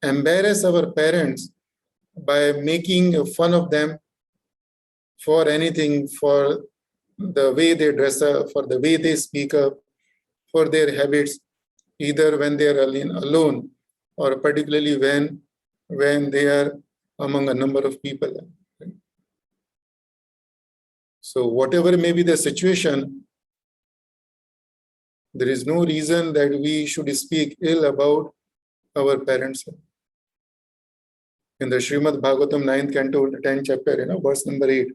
embarrass our parents by making fun of them for anything, for the way they dress up, for the way they speak up, for their habits, either when they are alone or particularly when they are among a number of people. So whatever may be the situation, there is no reason that we should speak ill about our parents. In the Srimad Bhagavatam 9th canto, 10th chapter, verse number 8,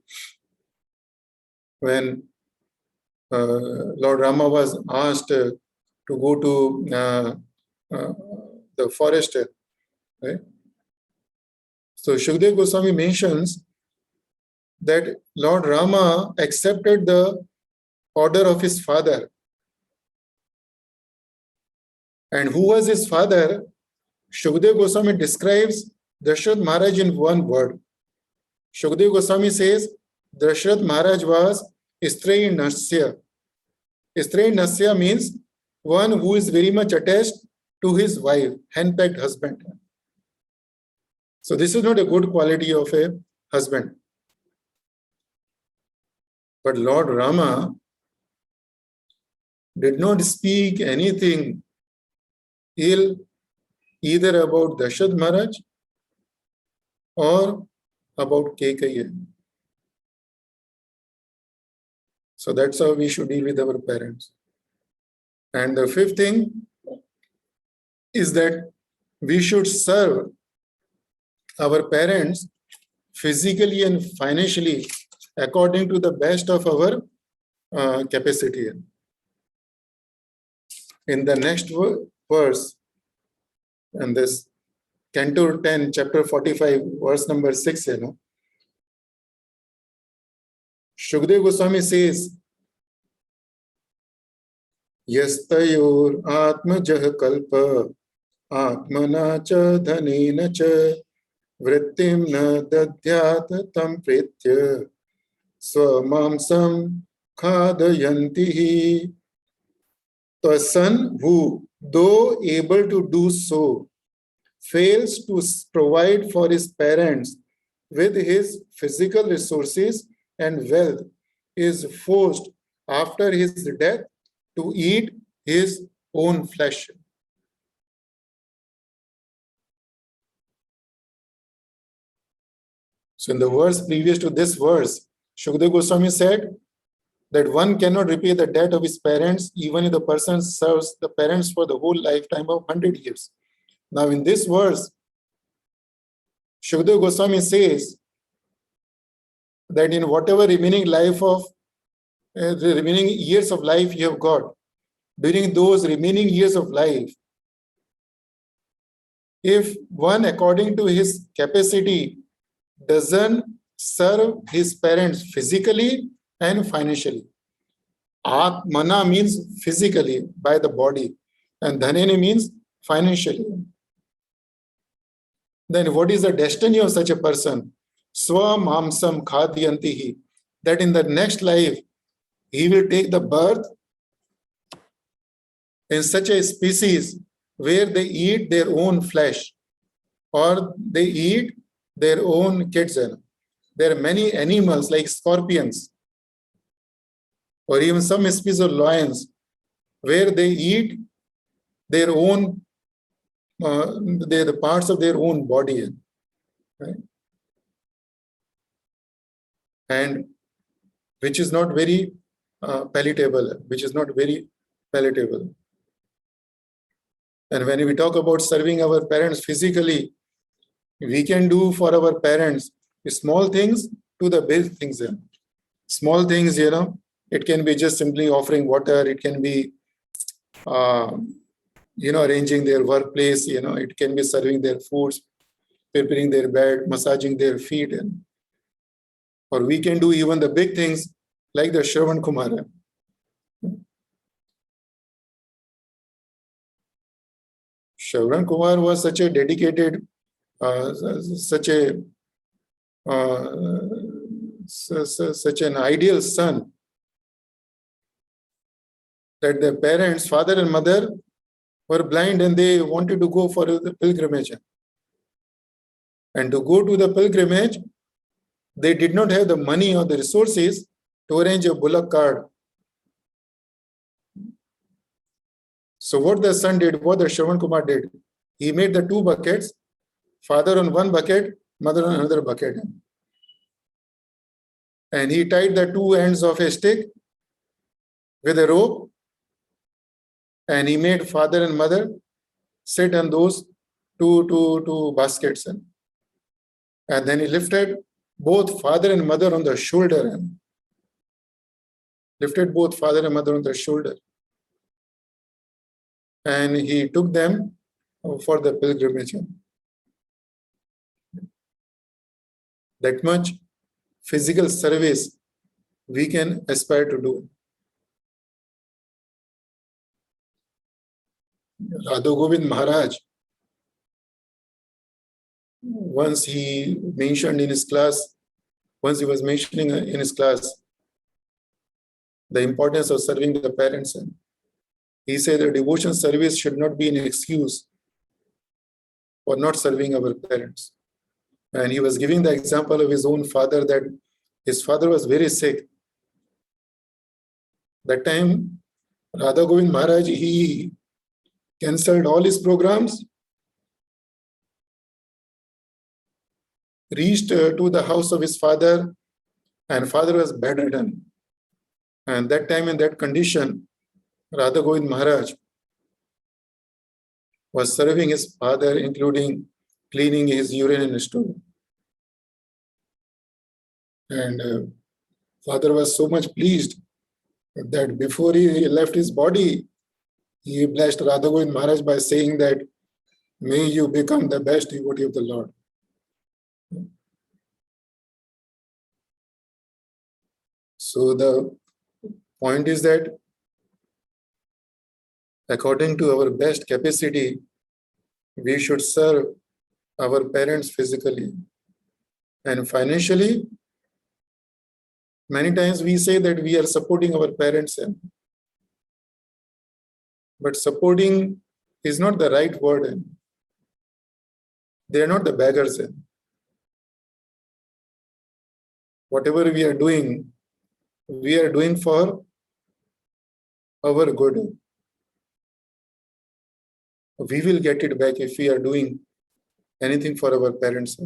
when Lord Rama was asked to go to the forest, right? So Shukdev Goswami mentions that Lord Rama accepted the order of his father. And who was his father? Shukdev Goswami describes Dashrath Maharaj in one word. Shukdev Goswami says Dashrath Maharaj was Istrai Nasya. Istrai Nasya means one who is very much attached to his wife, henpecked husband. So this is not a good quality of a husband. But Lord Rama did not speak anything ill either about Dashrath Maharaj or about Kekaiya. So that's how we should deal with our parents. And the fifth thing is that we should serve our parents physically and financially according to the best of our capacity. In the next verse, and this Canto 10, chapter 45, verse number 6, Shukdev Goswami says, Yastayor atmajah kalpa atmana cha dhanena cha vrittim na dadhyat tam pritya swamamsam khadayantihi. A son who, though able to do so, fails to provide for his parents with his physical resources and wealth is forced after his death to eat his own flesh. So in the verse previous to this verse, Shukdev Goswami said that one cannot repay the debt of his parents even if the person serves the parents for the whole lifetime of 100 years. Now in this verse, Shukdev Goswami says that in whatever remaining years of life you have got, during those remaining years of life, if one according to his capacity doesn't serve his parents physically and financially. Atmana means physically, by the body, and dhanene means financially. then what is the destiny of such a person? Swamamsam khadyantihi. That in the next life, he will take the birth in such a species where they eat their own flesh or they eat their own kids. There are many animals like scorpions or even some species of lions where they eat their own, the parts of their own body. Right? And which is not very palatable, And when we talk about serving our parents physically, we can do for our parents small things to the big things. Small things, it can be just simply offering water. It can be, arranging their workplace. It can be serving their foods, preparing their bed, massaging their feet. Or we can do even the big things like the Shravan Kumara. Shravan Kumar was such a dedicated, such an ideal son that their parents, father and mother, were blind and they wanted to go for the pilgrimage. And to go to the pilgrimage, they did not have the money or the resources to arrange a bullock cart. So what the son did, what the Shravan Kumar did, he made the two buckets, father on one bucket, mother on another bucket. And he tied the two ends of a stick with a rope, and he made father and mother sit on those two baskets. And then he lifted both father and mother on the shoulder. And he took them for the pilgrimage. That much physical service we can aspire to do. Radha Govind Maharaj, once he was mentioning in his class, the importance of serving the parents. He said that devotion service should not be an excuse for not serving our parents. And he was giving the example of his own father, that his father was very sick. That time, Radha Govind Maharaj, he cancelled all his programs, reached to the house of his father, and father was bedridden. And that time, in that condition, Radha Govind Maharaj was serving his father, including cleaning his urine and stool. And father was so much pleased that before he left his body, he blessed Radha Govind Maharaj by saying that, may you become the best devotee of the Lord. So the point is that according to our best capacity, we should serve our parents physically. And financially, many times we say that we are supporting our parents. But supporting is not the right word. They are not the beggars. Whatever we are doing for our good. We will get it back if we are doing anything for our parents.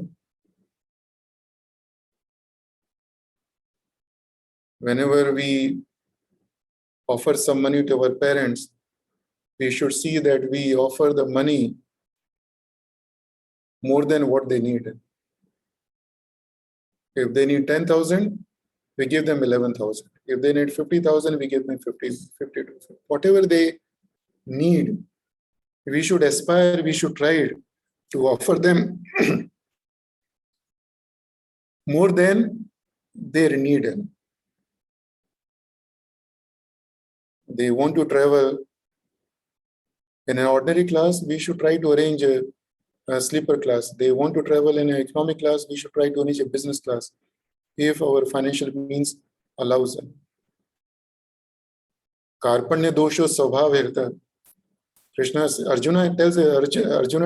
Whenever we offer some money to our parents, we should see that we offer the money more than what they need. If they need 10,000, we give them 11,000. If they need 50,000, we give them 50. Whatever they need, we should aspire, we should try to offer them more than their need. They want to travel in an ordinary class, we should try to arrange sleeper class. They want to travel in an economic class, we should try to arrange a business class if our financial means allows it. Karpanya dosho svabhav hirta. Arjuna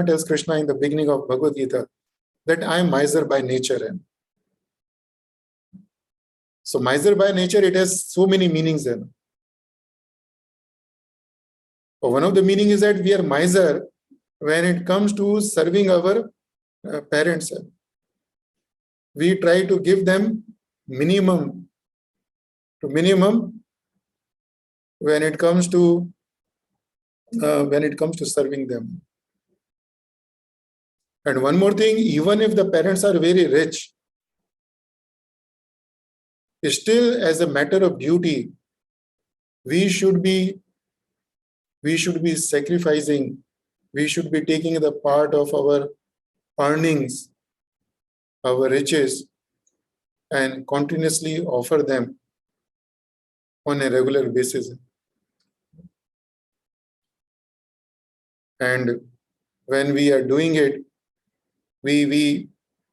tells Krishna in the beginning of Bhagavad Gita that I am miser by nature. So miser by nature, it has so many meanings then. One of the meaning is that we are miser when it comes to serving our parents. We try to give them minimum when it comes to serving them. And one more thing, even if the parents are very rich, still as a matter of duty, we should be sacrificing, we should be taking the part of our earnings, our riches, and continuously offer them on a regular basis. And when we are doing it, we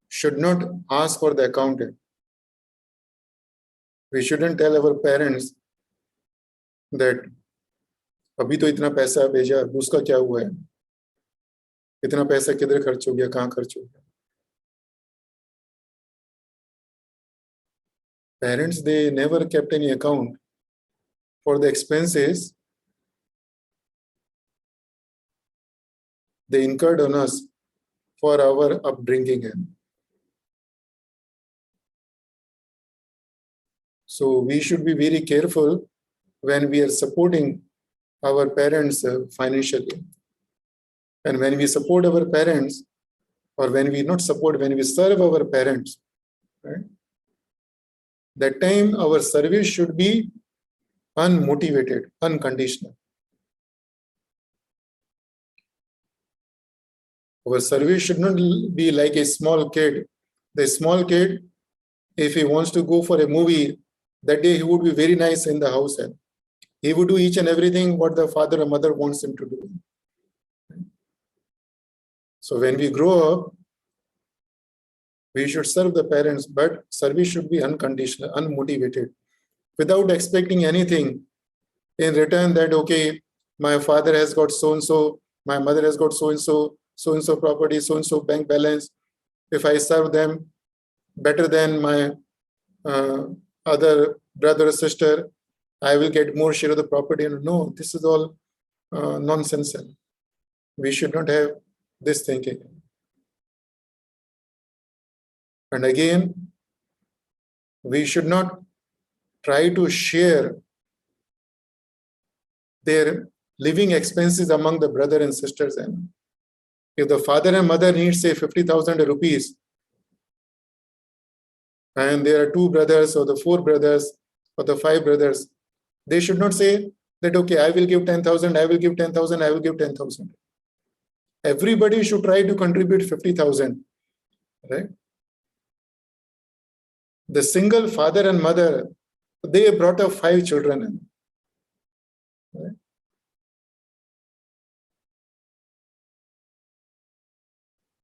should not ask for the accountant. We shouldn't tell our parents that अभी तो इतना पैसा भेजा, उसका क्या हुआ है, इतना पैसा किधर खर्च हो गया, कहाँ खर्च हो गया. Parents, they never kept any account for the expenses they incurred on us for our upbringing. So we should be very careful when we are supporting our parents financially. And when we support our parents, or when we not support, when we serve our parents, right? That time our service should be unmotivated, unconditional. Our service should not be like a small kid. The small kid, if he wants to go for a movie, that day he would be very nice in the house. And he would do each and everything what the father or mother wants him to do. So when we grow up, we should serve the parents, but service should be unconditional, unmotivated, without expecting anything in return that, okay, my father has got so-and-so, my mother has got so-and-so, so-and-so property, so-and-so bank balance. If I serve them better than my other brother or sister, I will get more share of the property. And no, this is all nonsense. We should not have this thinking. And again, we should not try to share their living expenses among the brother and sisters. And if the father and mother need, say, 50,000 rupees, and there are 2 brothers or the 4 brothers or the 5 brothers, they should not say that, okay, I will give 10,000, I will give 10,000, I will give 10,000. Everybody should try to contribute 50,000, right? The single father and mother, they brought up 5 children. Right?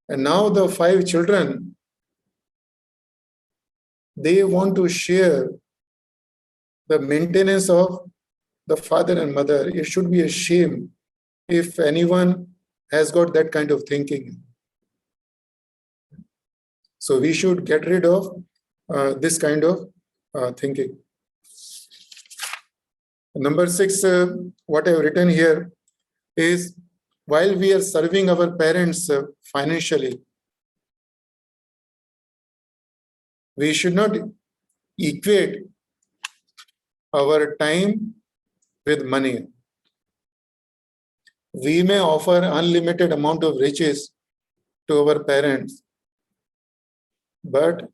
And now the 5 children, they want to share the maintenance of the father and mother. It should be a shame if anyone has got that kind of thinking. So we should get rid of this kind of thinking. Number 6, what I have written here is, while we are serving our parents financially, we should not equate our time with money. We may offer unlimited amount of riches to our parents, but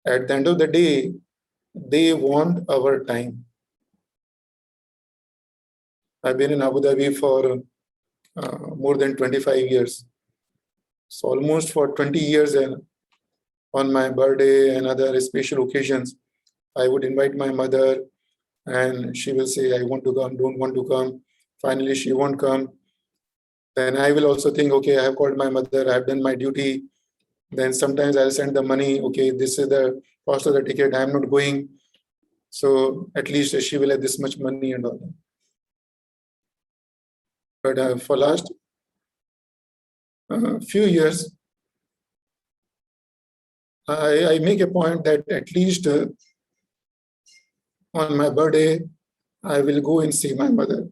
at the end of the day, they want our time. I've been in Abu Dhabi for more than 25 years. So almost for 20 years, on my birthday and other special occasions, I would invite my mother and she will say, I want to come, don't want to come. Finally, she won't come. Then I will also think, okay, I have called my mother, I have done my duty. Then sometimes I'll send the money, okay, this is the cost of the ticket, I'm not going. So at least she will have this much money and all that. But for last few years, I make a point that at least on my birthday, I will go and see my mother.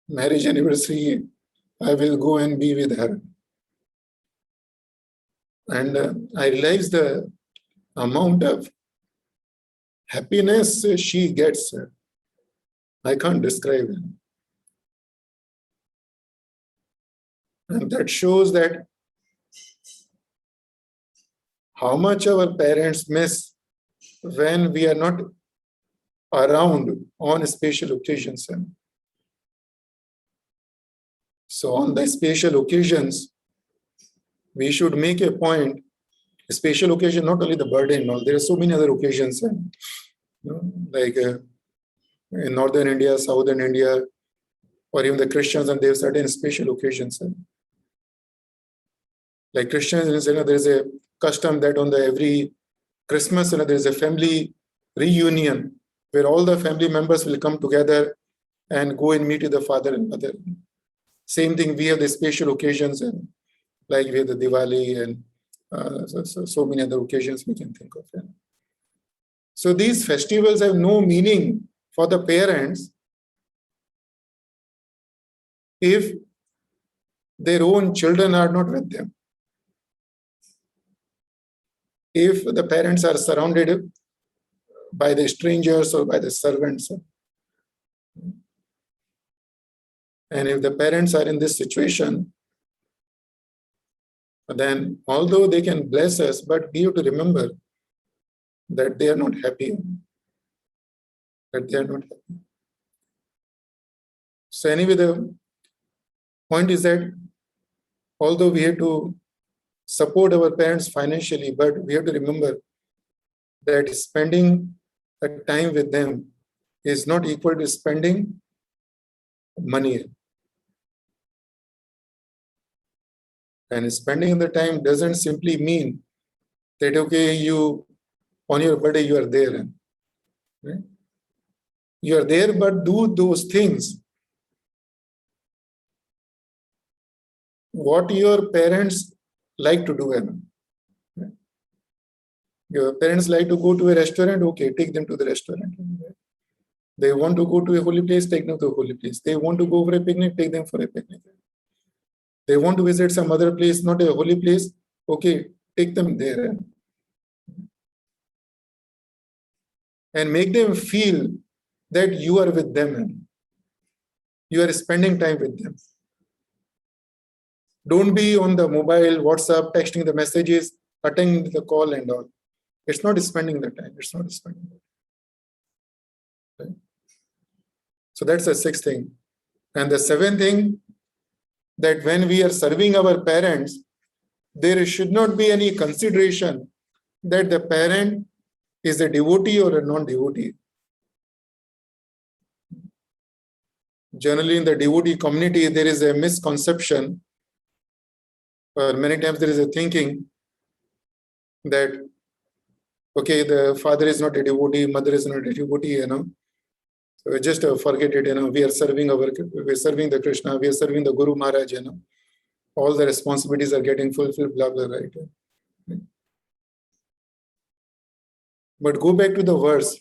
Marriage anniversary, I will go and be with her. And I realize the amount of happiness she gets. I can't describe it. And that shows that how much our parents miss when we are not around on special occasions. So on the special occasions, we should make a point, a special occasion, not only the birthday and all, there are so many other occasions, like in Northern India, Southern India, or even the Christians, and they have certain special occasions. Like Christians, there is a custom that on the every Christmas, there is a family reunion where all the family members will come together and go and meet with the father and mother. Same thing, we have the special occasions, and like we have the Diwali and so many other occasions we can think of. So these festivals have no meaning for the parents if their own children are not with them. If the parents are surrounded by the strangers or by the servants, and if the parents are in this situation, then although they can bless us, but we have to remember that they are not happy. That they are not happy. So anyway, the point is that although we have to support our parents financially, but we have to remember that spending the time with them is not equal to spending money. And spending the time doesn't simply mean that, okay, you, on your birthday, you are there. Right? You are there, but do those things. What your parents like to do. Right? Your parents like to go to a restaurant, okay, take them to the restaurant. Right? They want to go to a holy place, take them to a holy place. They want to go for a picnic, take them for a picnic. They want to visit some other place, not a holy place, okay, take them there. And make them feel that you are with them. You are spending time with them. Don't be on the mobile, WhatsApp, texting the messages, attending the call and all. It's not spending the time. It's not spending the time. Right? So that's the sixth thing. And the seventh thing, that when we are serving our parents, there should not be any consideration that the parent is a devotee or a non-devotee. Generally, in the devotee community, there is a misconception, or many times there is a thinking that, okay, the father is not a devotee, mother is not a devotee, So just forget it, we are serving the Krishna, we are serving the Guru Maharaj, All the responsibilities are getting fulfilled, blah, blah, right? But go back to the verse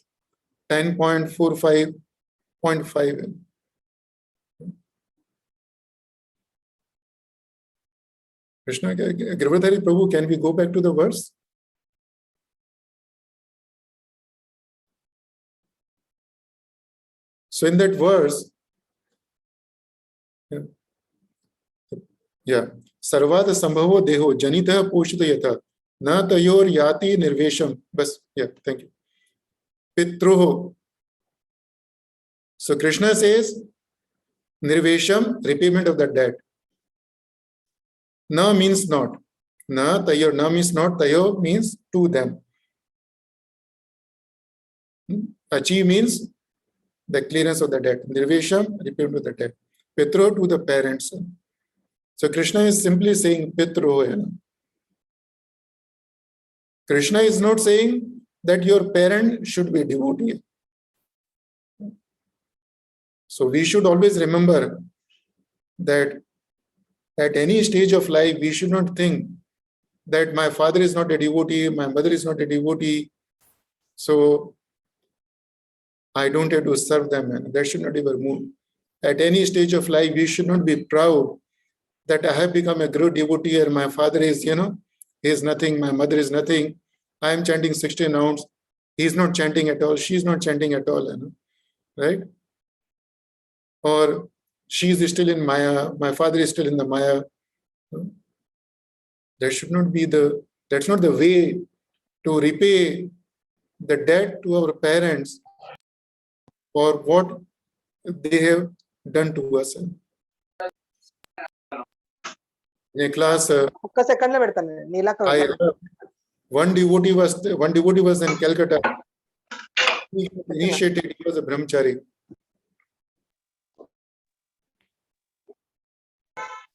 10.45.5. Krishna, Girdhari Prabhu, can we go back to the verse? So in that verse, Sarvada Sambhavo Deho Janita Poshita Yata Na Tayor Yati Nirvesham. Bas, thank you. Pitroho. So Krishna says, Nirvesham, repayment of the debt. Na means not. Na tayo, na means not. Tayo means to them. Achi means the clearance of the debt. Nirvesham, repayment of the debt. Petro to the parents. So Krishna is simply saying Pitro. Krishna is not saying that your parent should be devotee. So we should always remember that at any stage of life, we should not think that my father is not a devotee, my mother is not a devotee, so I don't have to serve them. And that should not ever move. At any stage of life, we should not be proud that I have become a great devotee and my father is, he is nothing, my mother is nothing. I am chanting 16 rounds. He is not chanting at all. She is not chanting at all. Right? Or she is still in Maya. My father is still in the Maya. That should not be that's not the way to repay the debt to our parents for what they have done to us. In a class, one devotee was in Calcutta. He initiated, he was a brahmachari.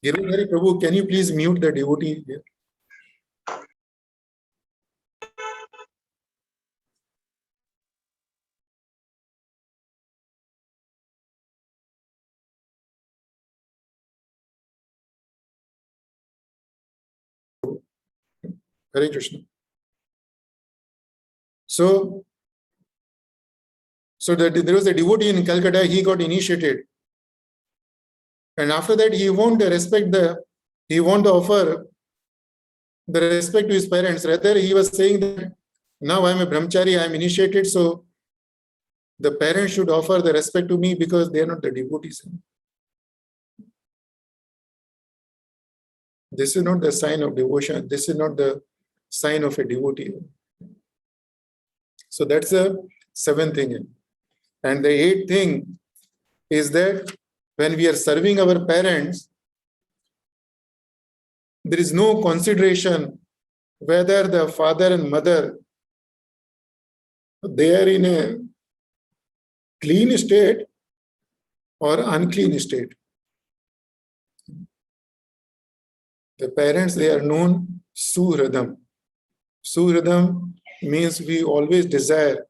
Giridhari Prabhu, can you please mute the devotee here? Hare Krishna. So there was a devotee in Calcutta, he got initiated. And after that, he won't offer the respect to his parents. Rather, he was saying that now I am a brahmachari, I am initiated, so the parents should offer the respect to me because they are not the devotees. This is not the sign of devotion. This is not the sign of a devotee. So that's the seventh thing. And the eighth thing is that when we are serving our parents, there is no consideration whether the father and mother, they are in a clean state or unclean state. The parents, they are known Suhradam. Suhradam means we always desire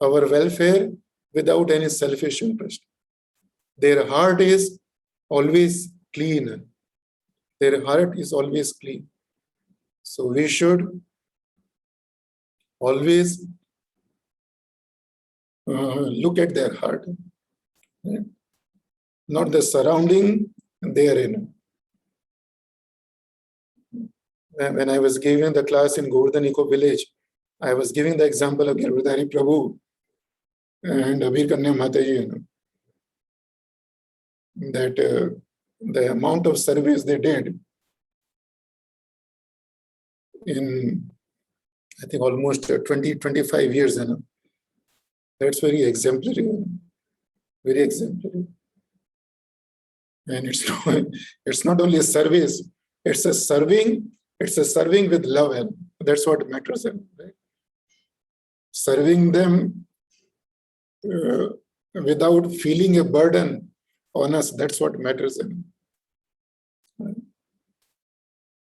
our welfare without any selfish interest. Their heart is always clean. Their heart is always clean. So we should always look at their heart, not the surrounding they are in. When I was giving the class in Govardhan Eco Village, I was giving the example of Giridhari Prabhu and Abir Kanya Mataji, that the amount of service they did in, I think, almost 20-25 years, that's very exemplary, very exemplary. And it's not only a service, it's a serving with love, and that's what matters, right? Serving them without feeling a burden on us, that's what matters.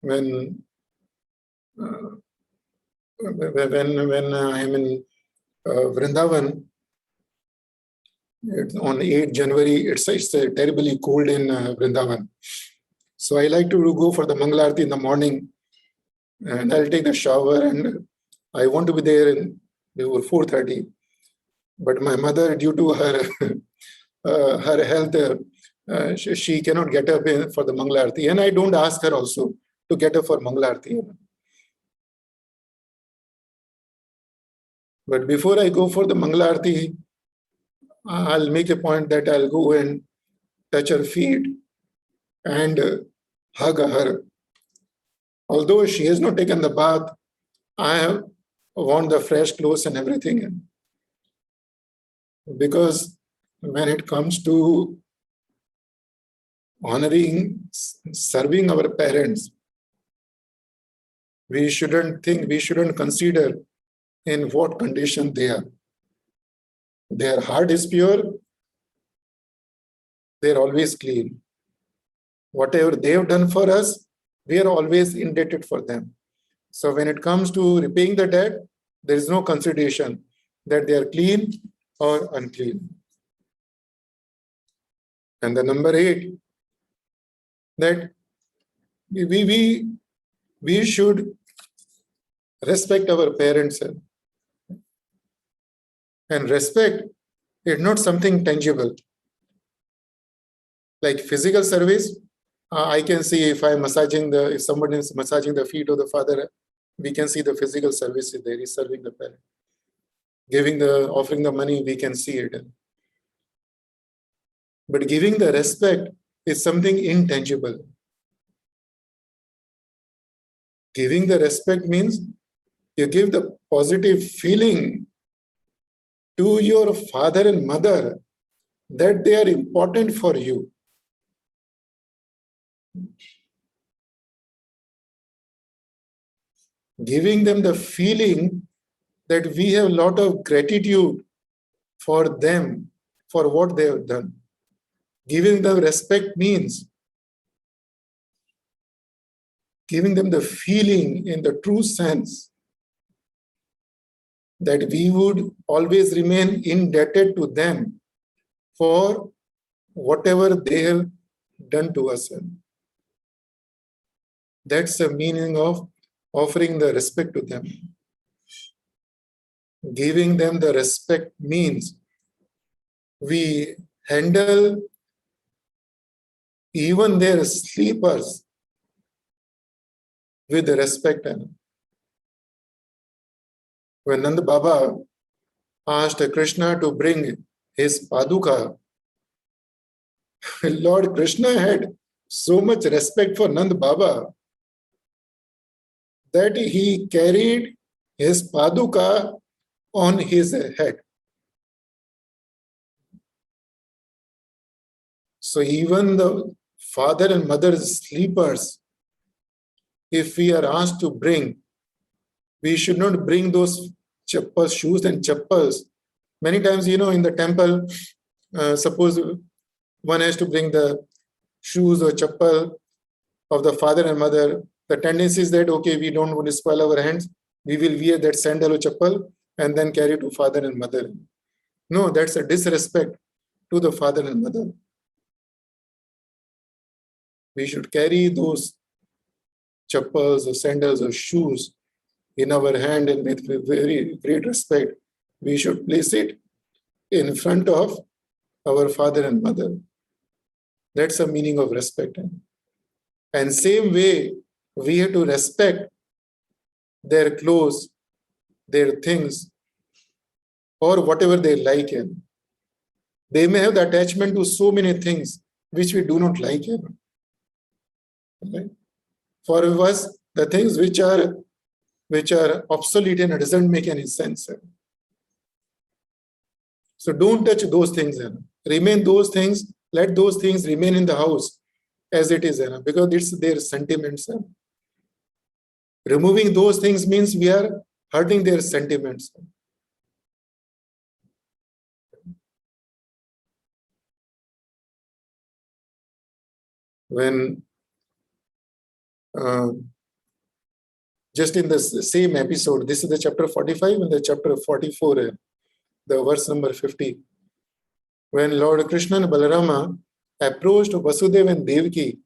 When I'm in Vrindavan, on 8 January, it's terribly cold in Vrindavan. So I like to go for the Mangalarti in the morning, and I'll take the shower, and I want to be there before 4:30. But my mother, due to her her health, she cannot get up for the Mangalarti, and I don't ask her also to get up for Mangalarti. But before I go for the Mangalarti, I'll make a point that I'll go and touch her feet and hug her. Although she has not taken the bath, I have worn the fresh clothes and everything. Because when it comes to honoring, serving our parents, we shouldn't consider in what condition they are. Their heart is pure, they're always clean. Whatever they have done for us, we are always indebted for them. So when it comes to repaying the debt, there is no consideration that they are clean or unclean. And the number 8, that we should respect our parents. And respect is not something tangible. Like physical service, I can see if if somebody is massaging the feet of the father, we can see the physical service there. He's serving the parent. Offering the money, we can see it. But giving the respect is something intangible. Giving the respect means you give the positive feeling to your father and mother that they are important for you. Giving them the feeling that we have a lot of gratitude for them, for what they have done. Giving them respect means giving them the feeling in the true sense that we would always remain indebted to them for whatever they have done to us. That's the meaning of offering the respect to them. Giving them the respect means we handle even their sleepers with respect. When Nand Baba asked Krishna to bring his paduka, Lord Krishna had so much respect for Nand Baba that he carried his paduka on his head. So even the father and mother's sleepers, if we are asked to bring, we should not bring those chappals, shoes and chappals. Many times, in the temple, suppose one has to bring the shoes or chappal of the father and mother. The tendency is that, okay, we don't want to spoil our hands. We will wear that sandal or chappal and then carry to father and mother. No, that's a disrespect to the father and mother. We should carry those chappals or sandals or shoes in our hand, and with very great respect, we should place it in front of our father and mother. That's the meaning of respect. And same way, we have to respect their clothes, their things, or whatever they like. They may have the attachment to so many things which we do not like. Okay? For us, the things which are obsolete and it doesn't make any sense. So don't touch those things. Remain those things, let those things remain in the house as it is, because it's their sentiments. Removing those things means we are hurting their sentiments. When just in the same episode, this is the chapter 45 and the chapter 44, the verse number 50. When Lord Krishna and Balarama approached Vasudeva and Devaki,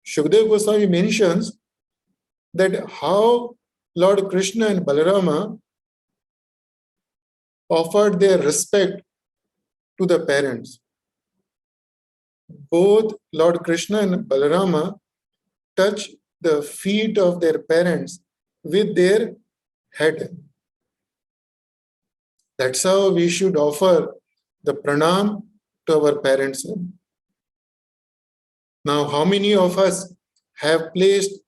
Shukdev Goswami mentions that how Lord Krishna and Balarama offered their respect to the parents. Both Lord Krishna and Balarama touch the feet of their parents with their head. That's how we should offer the pranam to our parents. Now, how many of us have placed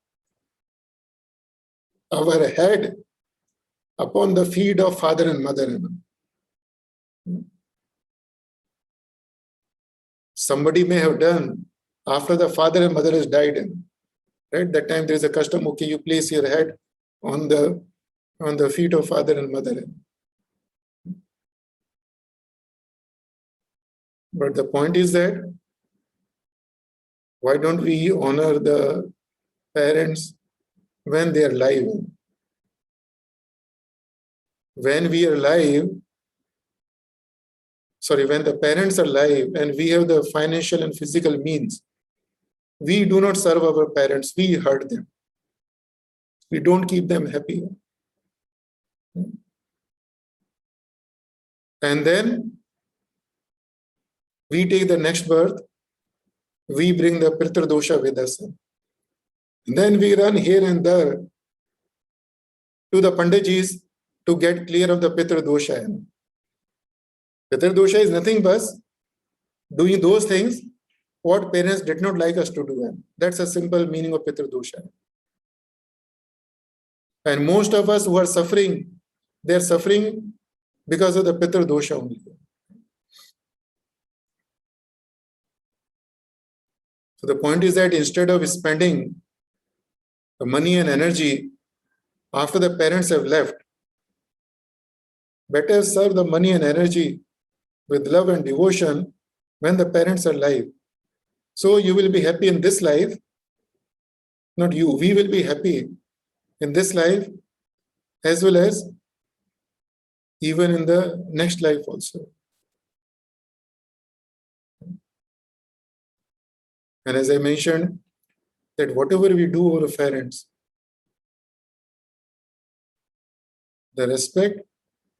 our head upon the feet of father and mother? Somebody may have done after the father and mother has died. Right? That time there is a custom, okay, you place your head on the feet of father and mother. But the point is that Why don't we honor the parents when they are alive? When we are alive, when the parents are alive and we have the financial and physical means, we do not serve our parents, we hurt them. We don't keep them happy. And then we take the next birth, we bring the Pitra dosha with us. And then we run here and there to the Pandajis to get clear of the Pitra dosha. Pitra dosha is nothing but doing those things what parents did not like us to do. That's a simple meaning of Pitra dosha. And most of us who are suffering, they're suffering because of the Pitra dosha only. So the point is that instead of spending the money and energy after the parents have left, better serve the money and energy with love and devotion when the parents are alive. So you will be happy in this life, not you, we will be happy in this life as well as even in the next life also. And as I mentioned, that whatever we do over parents, the respect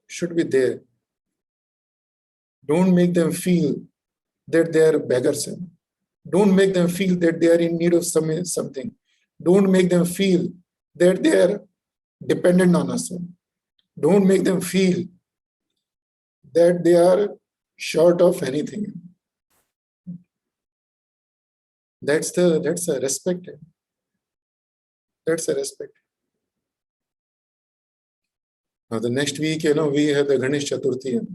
should be there. Don't make them feel that they are beggars. Don't make them feel that they are in need of something. Don't make them feel that they are dependent on us. Don't make them feel that they are short of anything. That's a respect. That's a respect. Now the next week, we have the Ganesh Chaturthi.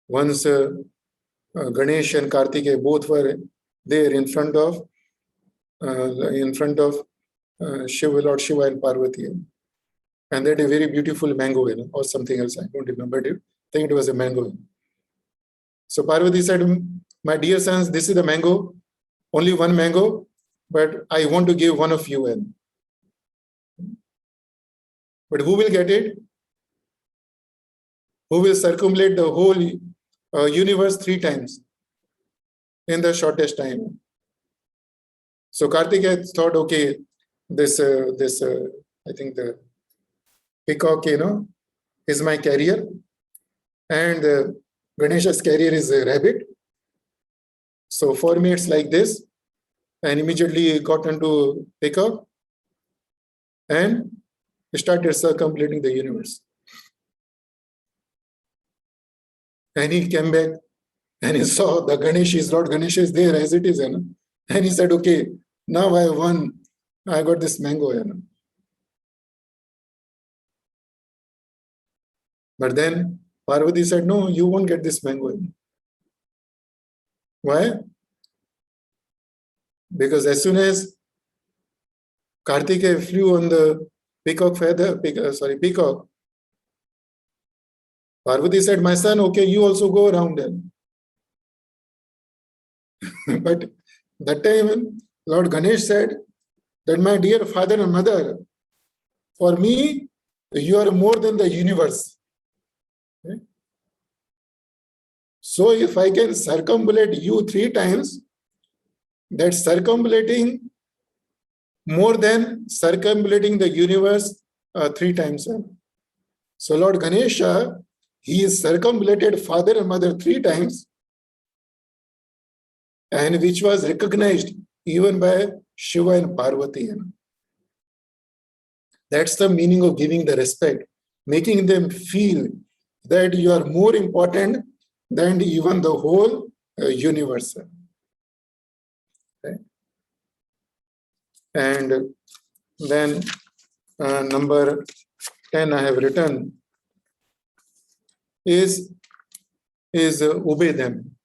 Once Ganesh and Kartikeya both were there in front of Shiva, Lord Shiva and Parvati. And they had a very beautiful mango, or something else. I don't remember it. I think it was a mango. So Parvati said, my dear sons, this is the mango, only one mango, but I want to give one of you. But who will get it? Who will circumambulate the whole universe 3 times in the shortest time? So Kartikeya thought, okay, this I think the peacock, is my carrier, and Ganesha's carrier is a rabbit. So for me, it's like this, and immediately got into peacock and started circumambulating the universe. And he came back and he saw the Lord Ganesh is there as it is, and he said, okay, now I won. I got this mango. But then Parvati said, no, you won't get this mango. Why? Because as soon as Kartikeya flew on the peacock feather, peacock, Parvati said, my son, okay, you also go around them. But that time, Lord Ganesh said that, my dear father and mother, for me, you are more than the universe. Okay? So if I can circumambulate you 3 times, that's circumambulating more than circumambulating the universe 3 times. So Lord Ganesha, he is circumambulated father and mother 3 times, and which was recognized even by Shiva and Parvati. That's the meaning of giving the respect, making them feel that you are more important than even the whole universe. Okay. And then number 10 I have written is obey them.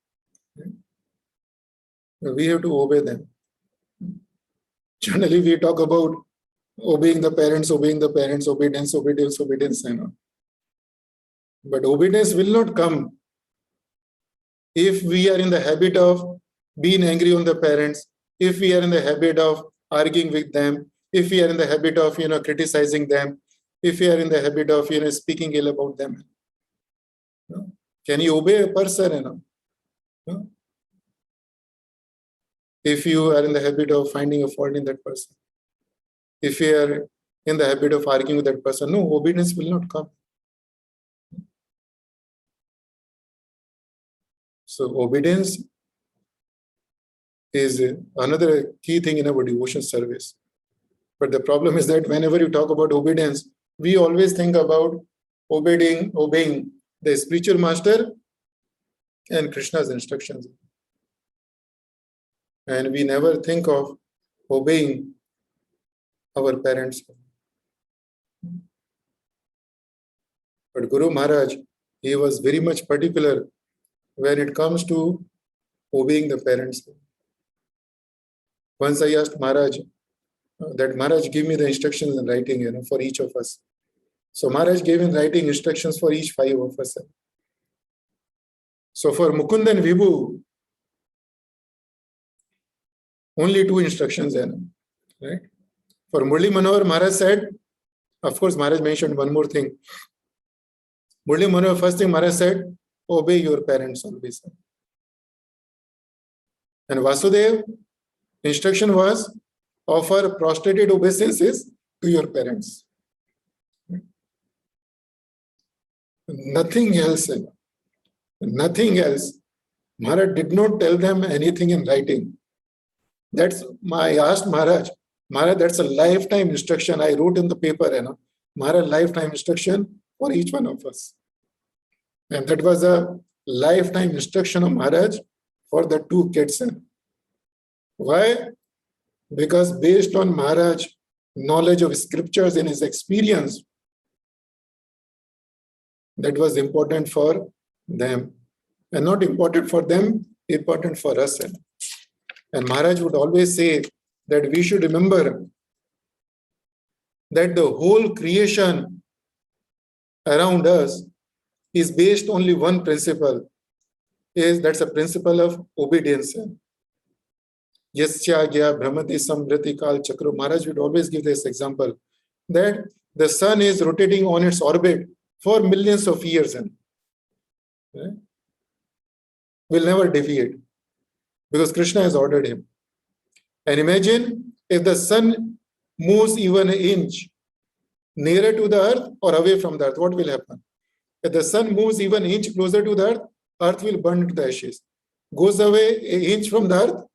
We have to obey them. Generally, we talk about obeying the parents, obedience. But obedience will not come if we are in the habit of being angry on the parents, if we are in the habit of arguing with them, if we are in the habit of criticizing them, if we are in the habit of speaking ill about them, can you obey a person? If you are in the habit of finding a fault in that person, if you are in the habit of arguing with that person, no, obedience will not come. So obedience is another key thing in our devotion service. But the problem is that whenever you talk about obedience, we always think about obeying the spiritual master and Krishna's instructions. And we never think of obeying our parents. But Guru Maharaj, he was very much particular when it comes to obeying the parents. Once I asked Maharaj, that Maharaj give me the instructions in writing, for each of us. So Maharaj gave in writing instructions for each 5 of us. So for Mukund and Vibhu, only 2 instructions, right? For Murli Manohar, Maharaj said, of course, Maharaj mentioned one more thing. Murli Manohar, first thing Maharaj said, obey your parents always. And Vasudev, instruction was, offer prostrated obeisances to your parents. Nothing else. Nothing else. Maharaj did not tell them anything in writing. I asked Maharaj, that's a lifetime instruction. I wrote in the paper, Maharaj, lifetime instruction for each one of us. And that was a lifetime instruction of Maharaj for the 2 kids. Why? Because based on Maharaj knowledge of scriptures and his experience, that was important for them. And not important for them, important for us. And Maharaj would always say that we should remember that the whole creation around us is based only one principle. That's a principle of obedience. Yasya gya brahmati samvrati kal chakro. Maharaj would always give this example that the sun is rotating on its orbit for millions of years. Will never deviate because Krishna has ordered him. And imagine if the sun moves even an inch nearer to the earth or away from the earth, what will happen? If the sun moves even an inch closer to the earth will burn into the ashes. Goes away an inch from the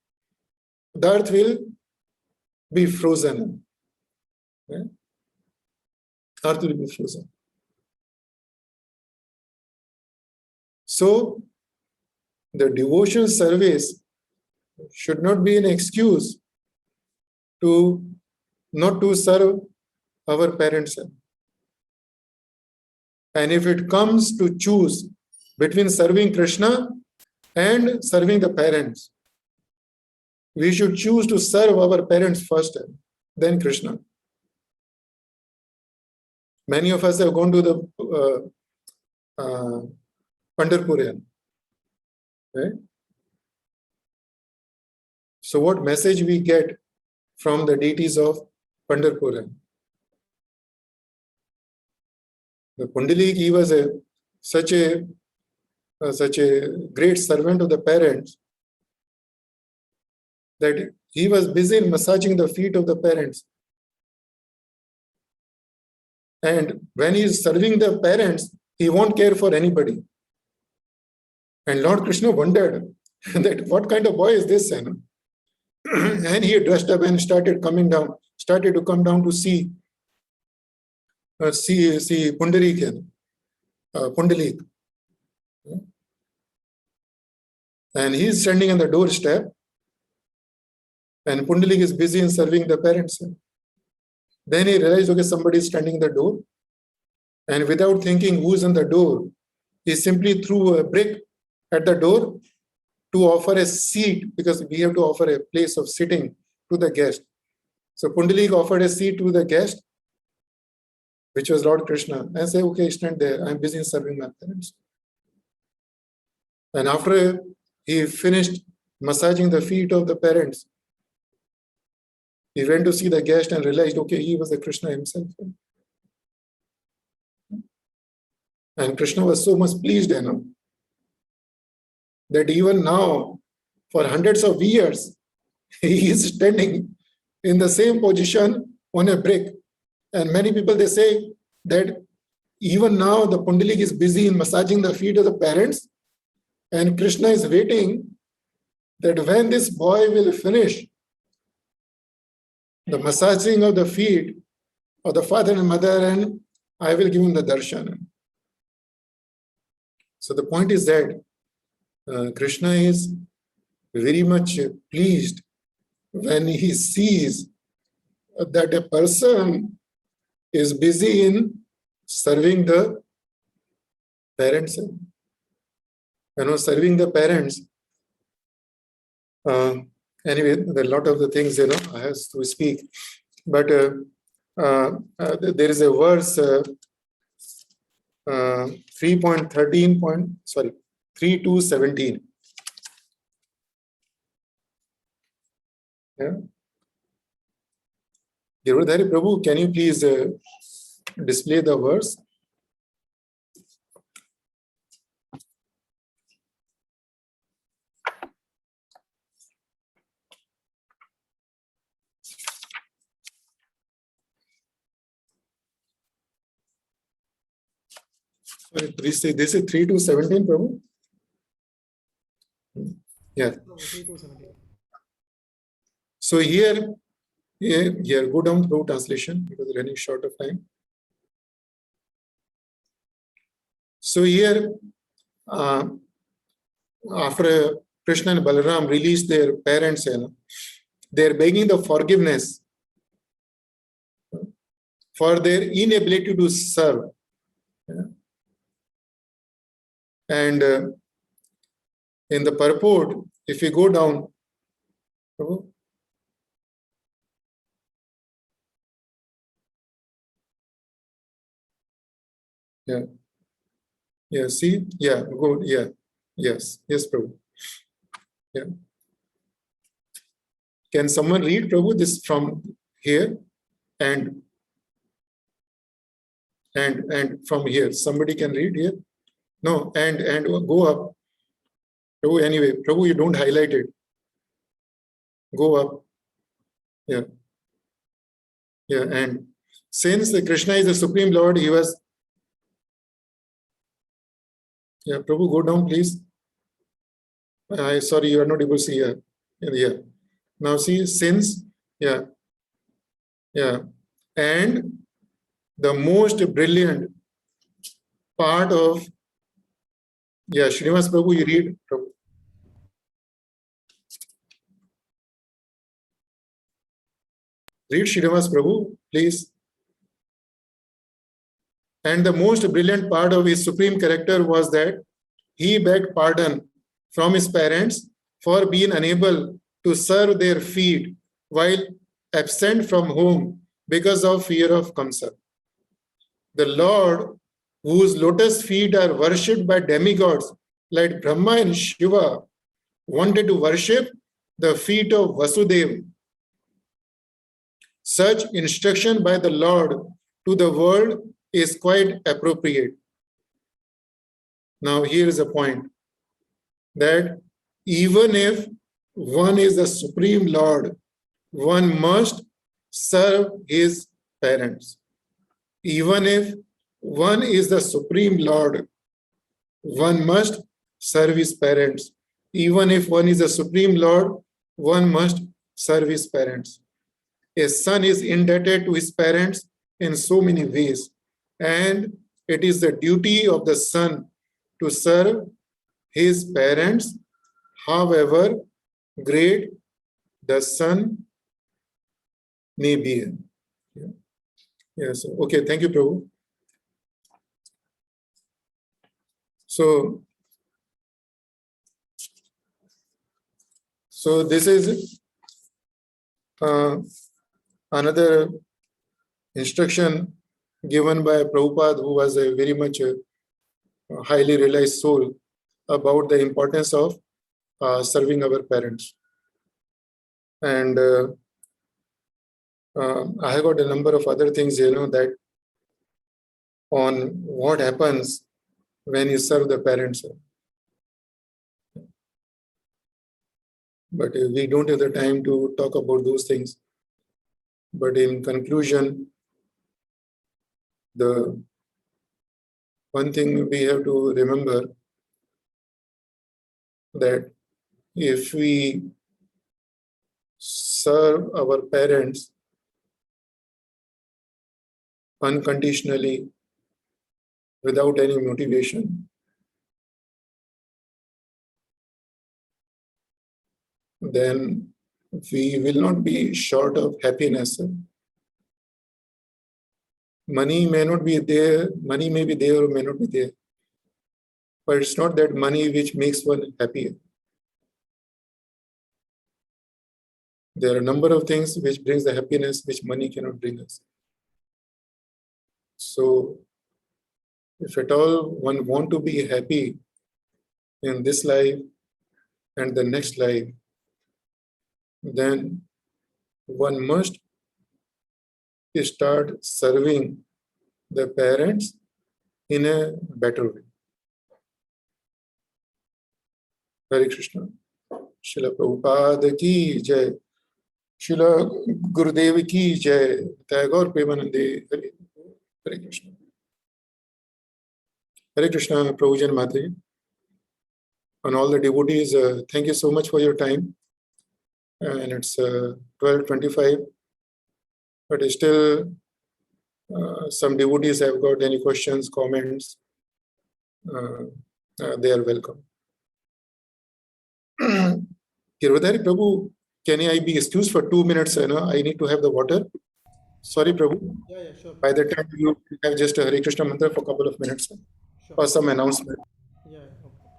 earth will be frozen. Earth will be frozen. So, the devotion service should not be an excuse to not to serve our parents. And if it comes to choose between serving Krishna and serving the parents, we should choose to serve our parents first, then Krishna. Many of us have gone to the Pandharpur. Right? So what message we get from the deities of Pandharpur? The Pundalik, he was such a great servant of the parents that he was busy in massaging the feet of the parents. And when he is serving the parents, he won't care for anybody. And Lord Krishna wondered that what kind of boy is this? And he dressed up and started to come down to see Pundalik. And he is standing on the doorstep, and Pundalik is busy in serving the parents. Then he realized, okay, somebody is standing in the door, and without thinking who's in the door, he simply threw a brick at the door to offer a seat, because we have to offer a place of sitting to the guest. So Pundalik offered a seat to the guest, which was Lord Krishna, and said, okay, stand there, I'm busy in serving my parents. And after he finished massaging the feet of the parents, he went to see the guest and realized, okay, he was the Krishna himself. And Krishna was so much pleased, that even now, for hundreds of years, he is standing in the same position on a brick. And many people, they say that even now the Pundalik is busy in massaging the feet of the parents, and Krishna is waiting that when this boy will finish the massaging of the feet of the father and mother, and I will give him the darshan. So the point is that Krishna is very much pleased when he sees that a person is busy in serving the parents. Serving the parents. Anyway, there are a lot of the things, I have to speak. But there is a verse, 3:17. Yeah. Girdhari Prabhu, can you please display the verse? This is 3:17, Prabhu. Yeah. So here, go down through translation because we're running short of time. So here, after Krishna and Balaram released their parents, they're begging the forgiveness for their inability to serve. And in the purport, if you go down, see, go, yes, Prabhu. Yeah. Can someone read, Prabhu, this from here and from here? Somebody can read here? No, and go up. Prabhu, anyway, Prabhu, you don't highlight it. Go up. Yeah, and since Krishna is the Supreme Lord, he was. Yeah, Prabhu, go down, please. Sorry, you are not able to see here. Yeah. Now see, since, and the most brilliant part of, Srinivas Prabhu, you read, Prabhu. Read Srinivas Prabhu, please. And the most brilliant part of his supreme character was that he begged pardon from his parents for being unable to serve their feet while absent from home because of fear of Kamsa. The Lord, whose lotus feet are worshipped by demigods like Brahma and Shiva, wanted to worship the feet of Vasudeva. Such instruction by the Lord to the world is quite appropriate. Now here is a point, that even if one is the Supreme Lord, one must serve his parents. Even if one is the Supreme Lord, one must serve his parents. Even if one is the Supreme Lord, one must serve his parents. A son is indebted to his parents in so many ways, and it is the duty of the son to serve his parents, however great the son may be. Yes. Okay. Thank you, Prabhu. So this is another instruction given by Prabhupada, who was a very much highly realized soul. about the importance of serving our parents. And I have got a number of other things, that on what happens when you serve the parents. But we don't have the time to talk about those things. But in conclusion, the one thing we have to remember, that if we serve our parents unconditionally, without any motivation, then we will not be short of happiness. Money may not be there, money may be there or may not be there, but it's not that money which makes one happy. There are a number of things which brings the happiness which money cannot bring us. So if at all one want to be happy in this life and the next life, then one must start serving the parents in a better way. Hare Krishna. Srila Prabhupada ki jai. Srila Gurudev ki jai. Tagore Premanande. Hare Krishna. Hare Krishna, Prabhuji and Mataji. And all the devotees, thank you so much for your time. And it's 12:25. But still, some devotees have got any questions, comments, they are welcome. Kirvadari Prabhu, can I be excused for 2 minutes? I need to have the water. Sorry, Prabhu. Yeah, sure. By the time you have just a Hare Krishna mantra for a couple of minutes, Sure. or some announcement. Yeah, okay.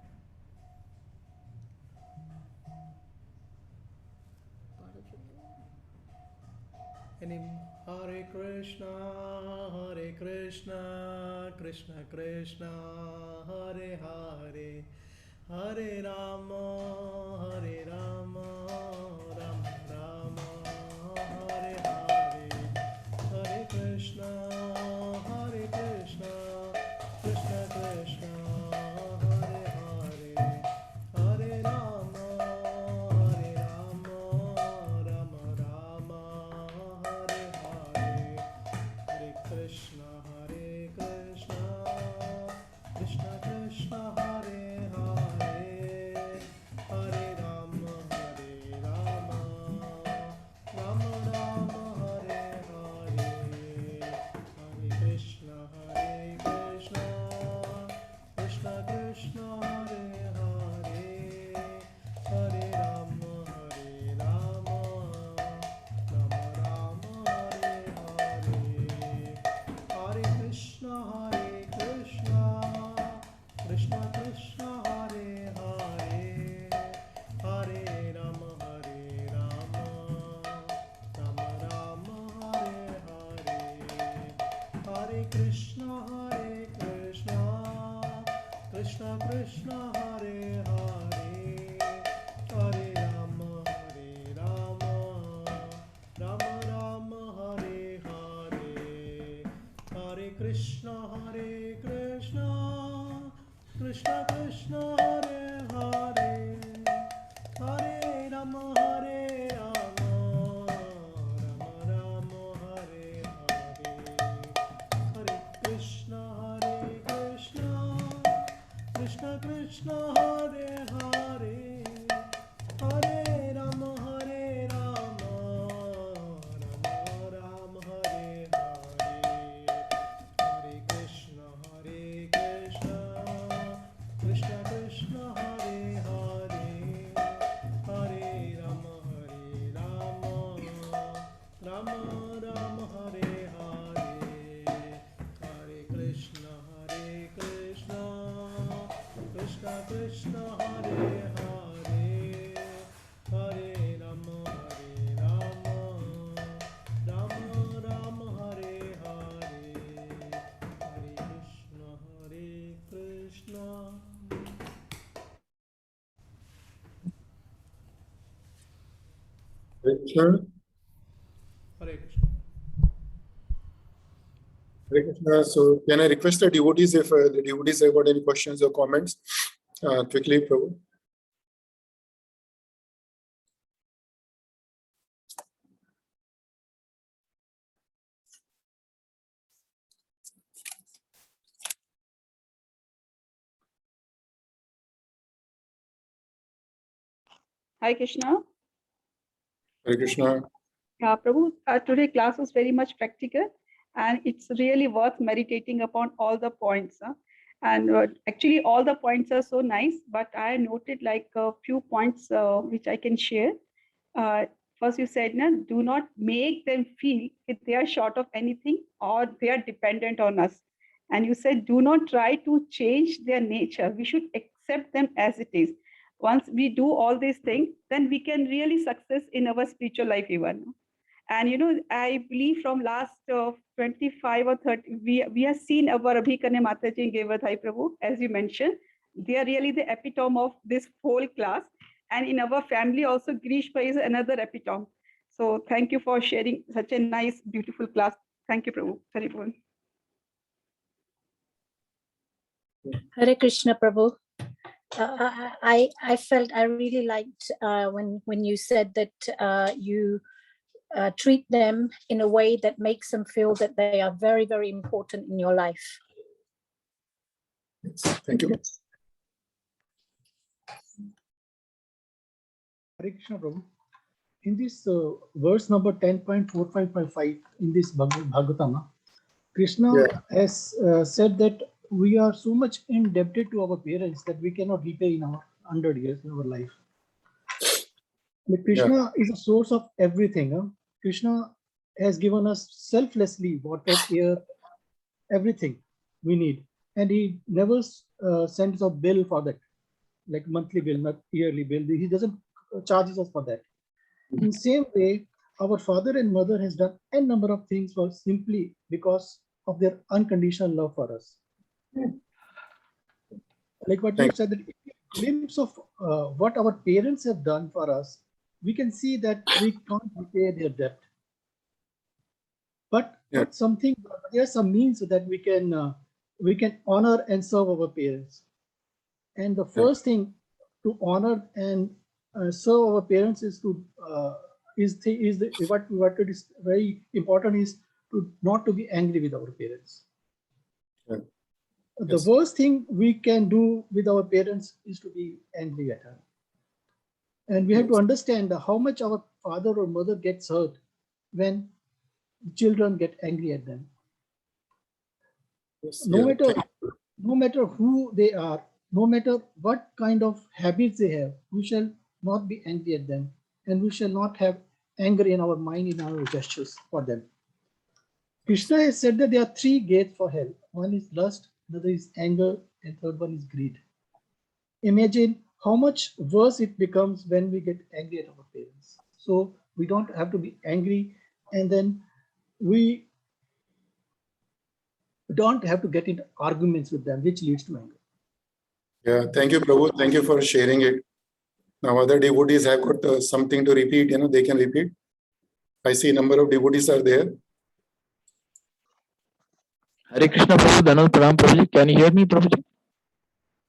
Any Hare Krishna, Krishna Krishna, Hare Hare, Hare Rama, Rama Rama, Hare Hare, Hare Krishna, Krishna Krishna, Hare Hare, Hare Rama, Rama Rama, Hare Hare, Hare Krishna, Krishna Krishna, Hare Hare, Hare Rama, Rama Rama, Hare Hare, Hare Krishna, Krishna Krishna, Hare Hare, Hare Rama, Rama Rama, Hare Hare, Hare Krishna, Krishna Krishna, Hare Hare, Hare Rama, Rama Rama, Hare Hare, Hare Krishna, Krishna Krishna, Hare Hare, Hare Rama, Rama Rama, Hare Hare, Hare Krishna, Krishna Krishna, Hare Hare, Hare Rama, Rama Rama, Hare Hare, Hare Krishna, Krishna Krishna, Hare Hare, Hare Rama, Rama Rama, Hare Hare, Hare Krishna, Krishna Krishna, Hare Hare, Hare Rama, Rama Rama, Hare Hare, Hare Krishna, Krishna Krishna, Hare Hare, Hare Rama, Rama Rama, Hare Hare, Hare Krishna, Krishna. Hare Krishna. Hare Krishna. Hare Krishna. So can I request the devotees if the devotees have got any questions or comments? Quickly, Prabhu. Hi Krishna. Hare Krishna. Prabhu, today class was very much practical and it's really worth meditating upon all the points. And actually all the points are so nice, but I noted like a few points which I can share. First you said, do not make them feel that they are short of anything or they are dependent on us. And you said, do not try to change their nature. We should accept them as it is. Once we do all these things, then we can really success in our spiritual life even. And I believe from last 25 or 30, we have seen our Abhikane Mataji and Gevathai Prabhu, as you mentioned. They are really the epitome of this whole class. And in our family also, Grishma is another epitome. So thank you for sharing such a nice, beautiful class. Thank you, Prabhu. Very good. Hare Krishna, Prabhu. I felt I really liked when you said that you treat them in a way that makes them feel that they are very, very important in your life. Thank you. Hare Krishna, Prabhu. In this verse number 10.4555 in this Bhagavatam, Krishna has said that we are so much indebted to our parents that we cannot repay in our 100 years in our life. But Krishna is a source of everything. Krishna has given us selflessly water, air, everything we need. And he never sends a bill for that, like monthly bill, not yearly bill. He doesn't charge us for that. In the same way, our father and mother has done a number of things for simply because of their unconditional love for us. Like what you said, that if you glimpse of what our parents have done for us, we can see that we can't repay their debt. But there are some means that we can honor and serve our parents. And the first thing to honor and serve our parents is to what is very important is to not to be angry with our parents. The worst thing we can do with our parents is to be angry at them. And we have to understand how much our father or mother gets hurt when children get angry at them. No matter who they are, no matter what kind of habits they have, we shall not be angry at them, and we shall not have anger in our mind, in our gestures for them. Krishna has said that there are three gates for hell. One is lust, another is anger, and third one is greed. Imagine how much worse it becomes when we get angry at our parents. So we don't have to be angry, and then we don't have to get into arguments with them, which leads to anger. Yeah, thank you, Prabhu. Thank you for sharing it. Now, other devotees have got something to repeat. They can repeat. I see a number of devotees are there. Hare Krishna, Prabhu. Dhanal Pranam, Prabhuji. Can you hear me, Prabhuji?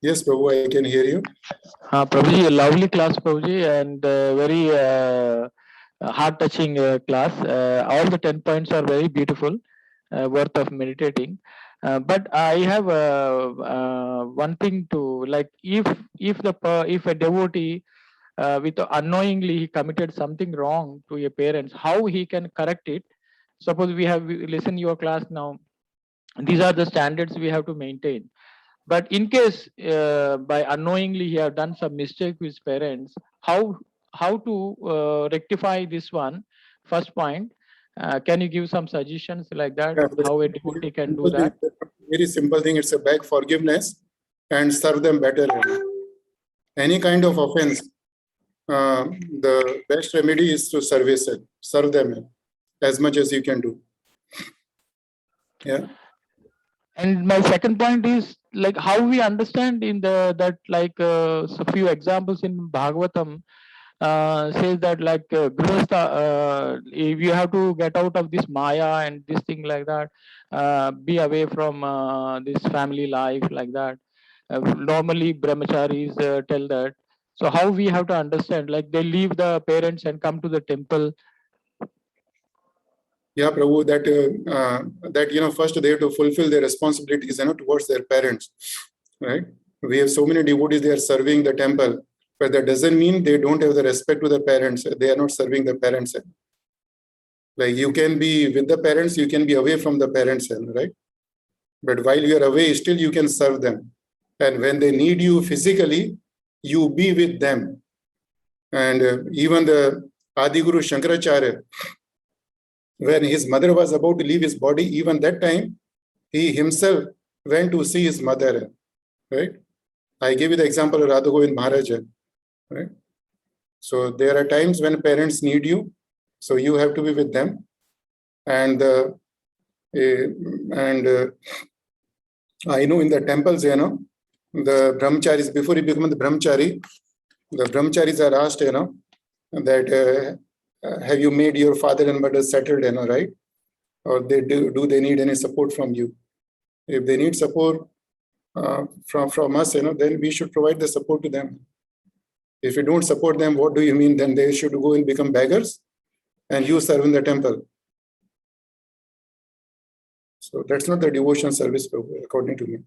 Yes, Prabhu, I can hear you. Prabhuji, a lovely class, Prabhuji, and very heart-touching class. All the 10 points are very beautiful, worth of meditating. But I have one thing to like. If a devotee with unknowingly he committed something wrong to your parents, how he can correct it? Suppose we have listened your class now. These are the standards we have to maintain. But in case by unknowingly he have done some mistake with parents, how to rectify this one? First point. Can you give some suggestions like that? How a devotee can do that? Very simple thing. It's a beg forgiveness and serve them better. Any kind of offense, the best remedy is to serve them as much as you can do. Yeah. And my second point is like how we understand in that like a few examples in Bhagavatam, says that like grihastha, if you have to get out of this maya and this thing like that, be away from this family life like that. Normally brahmacharis tell that. So how we have to understand, like they leave the parents and come to the temple. Yeah, Prabhu, that first they have to fulfill their responsibilities, towards their parents, right? We have so many devotees, they are serving the temple, but that doesn't mean they don't have the respect to the parents. They are not serving the parents. Like you can be with the parents, you can be away from the parents, right? But while you are away, still you can serve them. And when they need you physically, you be with them. And even the Adi Guru Shankaracharya, when his mother was about to leave his body, even that time, he himself went to see his mother, right? I give you the example of Radha Govind Maharaj, right? So there are times when parents need you, so you have to be with them. And I know in the temples, the brahmacharis, before you become the brahmacharis are asked, that have you made your father and mother settled, right? Or do they need any support from you? If they need support from us, then we should provide the support to them. If you don't support them, what do you mean? Then they should go and become beggars and you serve in the temple. So that's not the devotion service, according to me.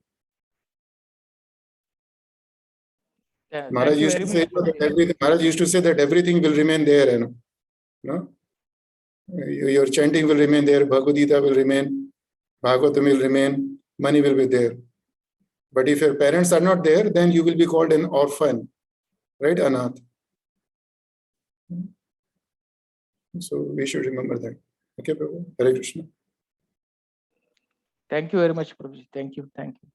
Yeah, Maharaj used to say that Maharaj used to say that everything will remain there, Your chanting will remain there, Bhagavad Gita will remain, Bhagavatam will remain, money will be there. But if your parents are not there, then you will be called an orphan, right, Anath? So we should remember that. Okay, Prabhu. Hare Krishna. Thank you very much, Prabhuji. Thank you. Thank you.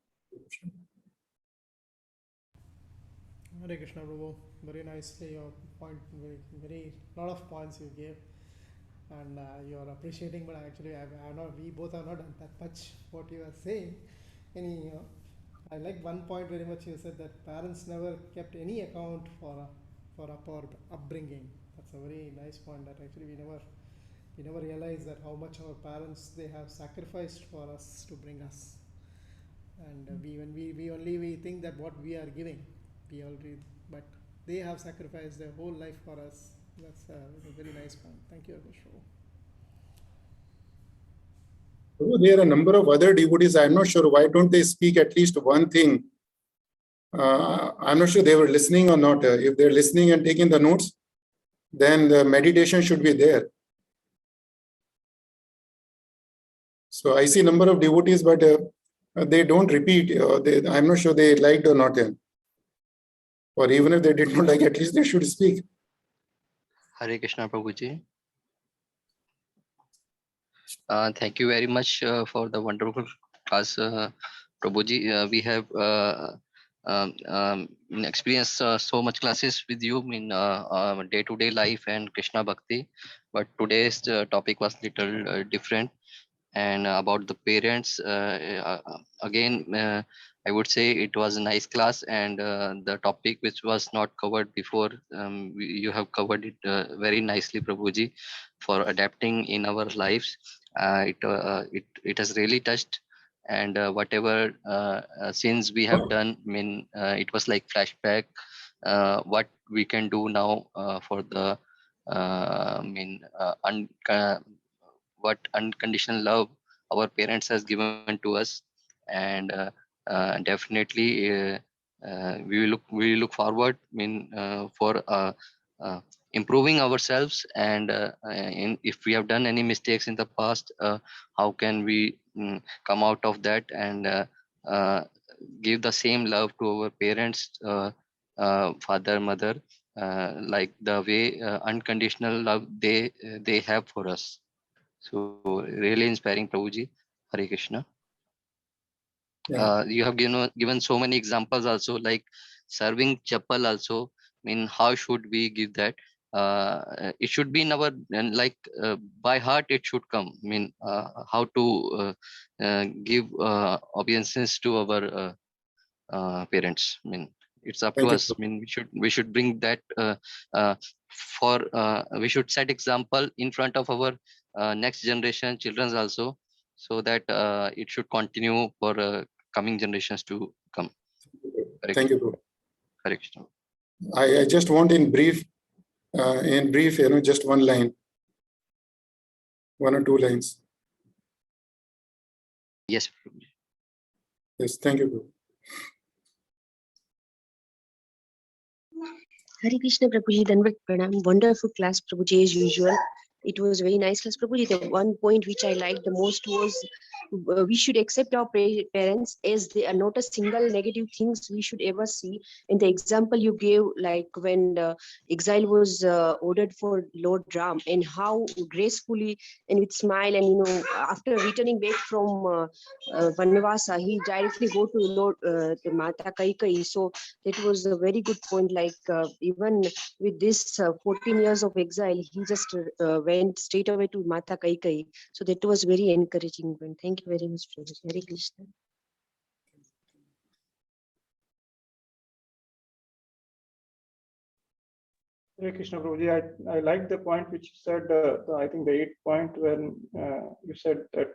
Hare Krishna, Prabhu. Very nicely your point, very lot of points you gave, and you are appreciating. But actually, we both have not done that much what you are saying. I like one point very much. You said that parents never kept any account for our upbringing. That's a very nice point. That actually we never realize that how much our parents they have sacrificed for us to bring us. And we think that what we are giving, but they have sacrificed their whole life for us. That's a very nice point. Thank you, Abhishek. There are a number of other devotees. I'm not sure why don't they speak at least one thing. I'm not sure they were listening or not. If they're listening and taking the notes, then the meditation should be there. So I see a number of devotees, but they don't repeat. I'm not sure they liked or not. Or even if they did not like, at least they should speak. Hare Krishna, Prabhuji. Thank you very much for the wonderful class, Prabhuji. We have experienced so much classes with you in day-to-day life and Krishna Bhakti, but today's topic was little different, and about the parents. Again, I would say it was a nice class, and the topic which was not covered before, you have covered it very nicely, Prabhuji, for adapting in our lives. It has really touched, and whatever sins we have done, it was like flashback. What we can do now for the what unconditional love our parents has given to us, and definitely we look forward for improving ourselves, and if we have done any mistakes in the past, how can we come out of that and give the same love to our parents, father, mother, like the way unconditional love they have for us. So really inspiring, Prabhuji. Hare Krishna. Yeah. You have given so many examples also, like serving chapel also. How should we give that? It should be in our, and like by heart it should come. How to give obeisances to our parents. it's up Thank to you. us. I mean, we should bring that we should set example in front of our next generation, children's also, so that it should continue for coming generations to come. Hare Thank Krishna. you, Prabhu. Hare Krishna. I just want in brief, just one line, 1 or 2 lines. Yes, Prabhuji. Yes, thank you, Prabhu. Hare Krishna, Prabhuji, Dandavat Pranam. Wonderful class, Prabhuji, as usual. It was very nice class, Prabhuji. The one point which I liked the most was we should accept our parents as they are not a single negative things we should ever see. In the example you gave, like when exile was ordered for Lord Ram, and how gracefully and with smile, and after returning back from Vanvasa, he directly go to Lord the Mata Kaikai. So that was a very good point. Like even with this 14 years of exile, he just went straight away to Mata Kaikai. So that was very encouraging point. Thank you very much, Prabhuji. Hare Krishna. Hare Krishna, Prabhuji. I like the point which you said, I think the 8th point when you said that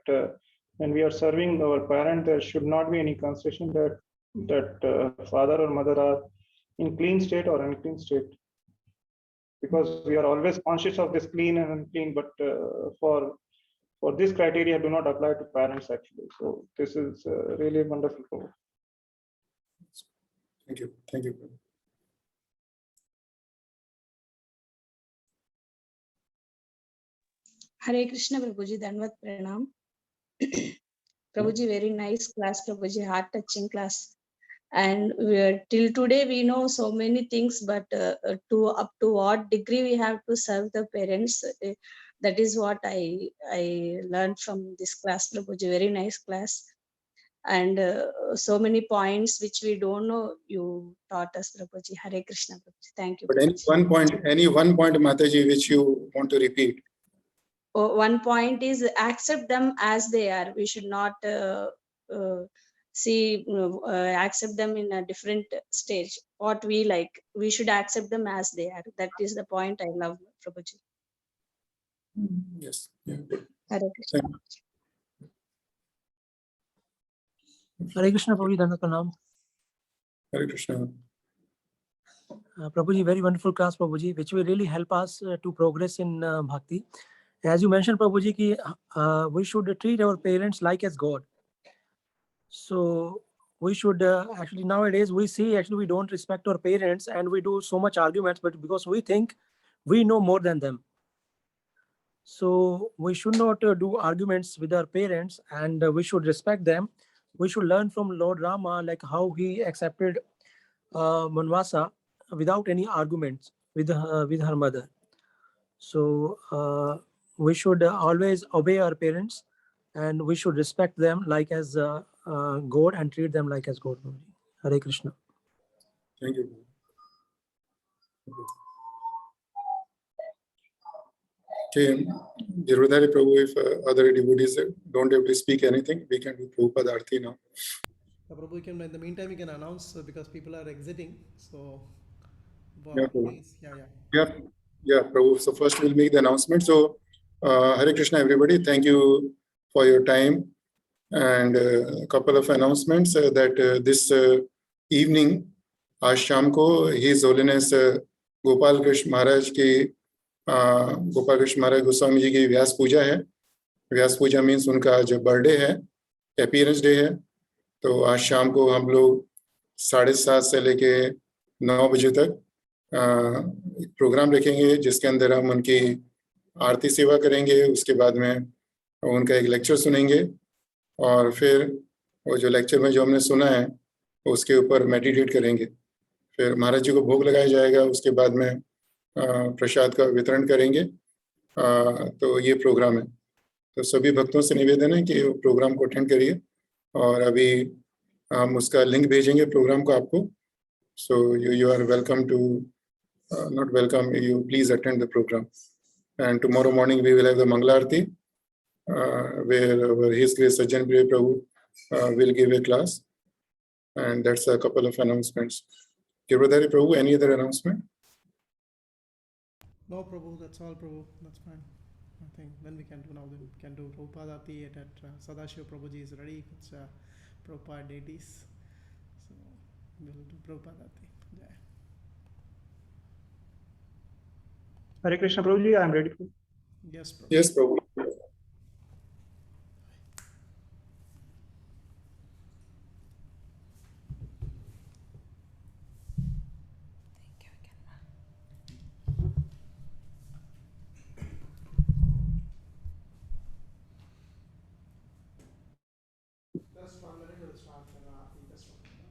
when we are serving our parent, there should not be any consideration that father or mother are in clean state or unclean state. Because we are always conscious of this clean and unclean, but for this criteria do not apply to parents actually. So this is really wonderful, Prabhu. Thank you. Thank you. Hare Krishna, Prabhuji, Dandavat Pranam. Prabhuji, very nice class, Prabhuji, heart-touching class. And till today we know so many things, but up to what degree we have to serve the parents, that is what I learned from this class, Prabhuji. Very nice class, and so many points which we don't know you taught us, Prabhuji. Hare Krishna, Prabhuji. Thank you. But any one point, Mataji, which you want to repeat? One point is accept them as they are. We should not accept them in a different stage. What we like, we should accept them as they are. That is the point I love, Prabhuji. Yes. Yeah. Hare Krishna. Hare Krishna, Prabhuji, Dandavat Pranam. Hare Krishna. Prabhuji, very wonderful class, Prabhuji, which will really help us to progress in bhakti. As you mentioned, Prabhuji, we should treat our parents like as God. So we should actually, nowadays we see actually we don't respect our parents and we do so much arguments, but because we think we know more than them. So we should not do arguments with our parents, and we should respect them. We should learn from Lord Rama, like how he accepted Vanvasa without any arguments with her mother. So we should always obey our parents, and we should respect them like as God and treat them like as God. Hare Krishna. Thank you. Okay, Girudhari Prabhu, if other devotees don't have to speak anything, we can do Prabhupada Arti now. Prabhu, in the meantime, you can announce because people are exiting. So, Yeah, please. Yeah, Prabhu. So first we'll make the announcement. So, Hare Krishna, everybody. Thank you for your time. And a couple of announcements that this evening, आज शाम को His Holiness Gopal Krishna महाराज की गोपाल कृष्ण महाराज गोस्वामी जी की व्यास पूजा है. व्यास पूजा means उनका आज birthday है, appearance day है. तो आज शाम को हम लोग 7:30 से लेके 9 बजे तक एक प्रोग्राम रखेंगे जिसके अंदर हम उनकी आरती सेवा करेंगे. उसके बाद में उनका एक लेक्चर सुनेंगे और फिर वो जो लेक्चर में जो हमने सुना है उसके ऊपर मेडिटेट करेंगे. फिर महाराज जी को भोग लगाया जाएगा. उसके बाद में प्रसाद का वितरण करेंगे. तो ये प्रोग्राम है. तो सभी भक्तों से निवेदन है कि प्रोग्राम को अटेंड करिए. और अभी हम उसका लिंक भेजेंगे प्रोग्राम को आपको. So you are welcome to not welcome, you please attend the program. And tomorrow morning we will have the Mangala where His Grace Sajjan Priya Prabhu will give a class. And that's a couple of announcements. Girdhari Prabhu, any other announcement? No, Prabhu, that's all, Prabhu. That's fine. I think then we can do now. Then we can do Prabhupada at Sadashiva Prabhuji is ready. It's Prabhupada deities. So we'll do Prabhupada. Yeah. Hare Krishna Prabhuji, I am ready. Yes, Prabhu. Yes, Prabhu. Just 1 minute, we'll start. Just 1 minute.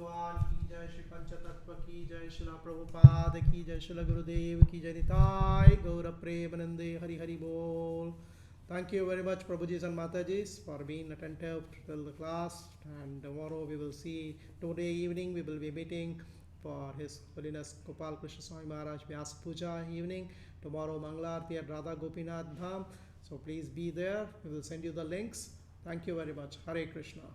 भगवान की जय, श्री पंचतत्व की जय, श्रीला प्रभुपाद की जय, श्रीला गुरुदेव की जय, निताय गौर प्रेमानंदे, हरि हरि बोल. Thank you very much, Prabhujis and Matajis, for being attentive till the class. And tomorrow we will see, today evening we will be meeting for His Holiness Gopal Krishna Swami Maharaj Vyas Puja evening. Tomorrow Mangalarti at Radha Gopinath Dham. So please be there. We will send you the links. Thank you very much. Hare Krishna.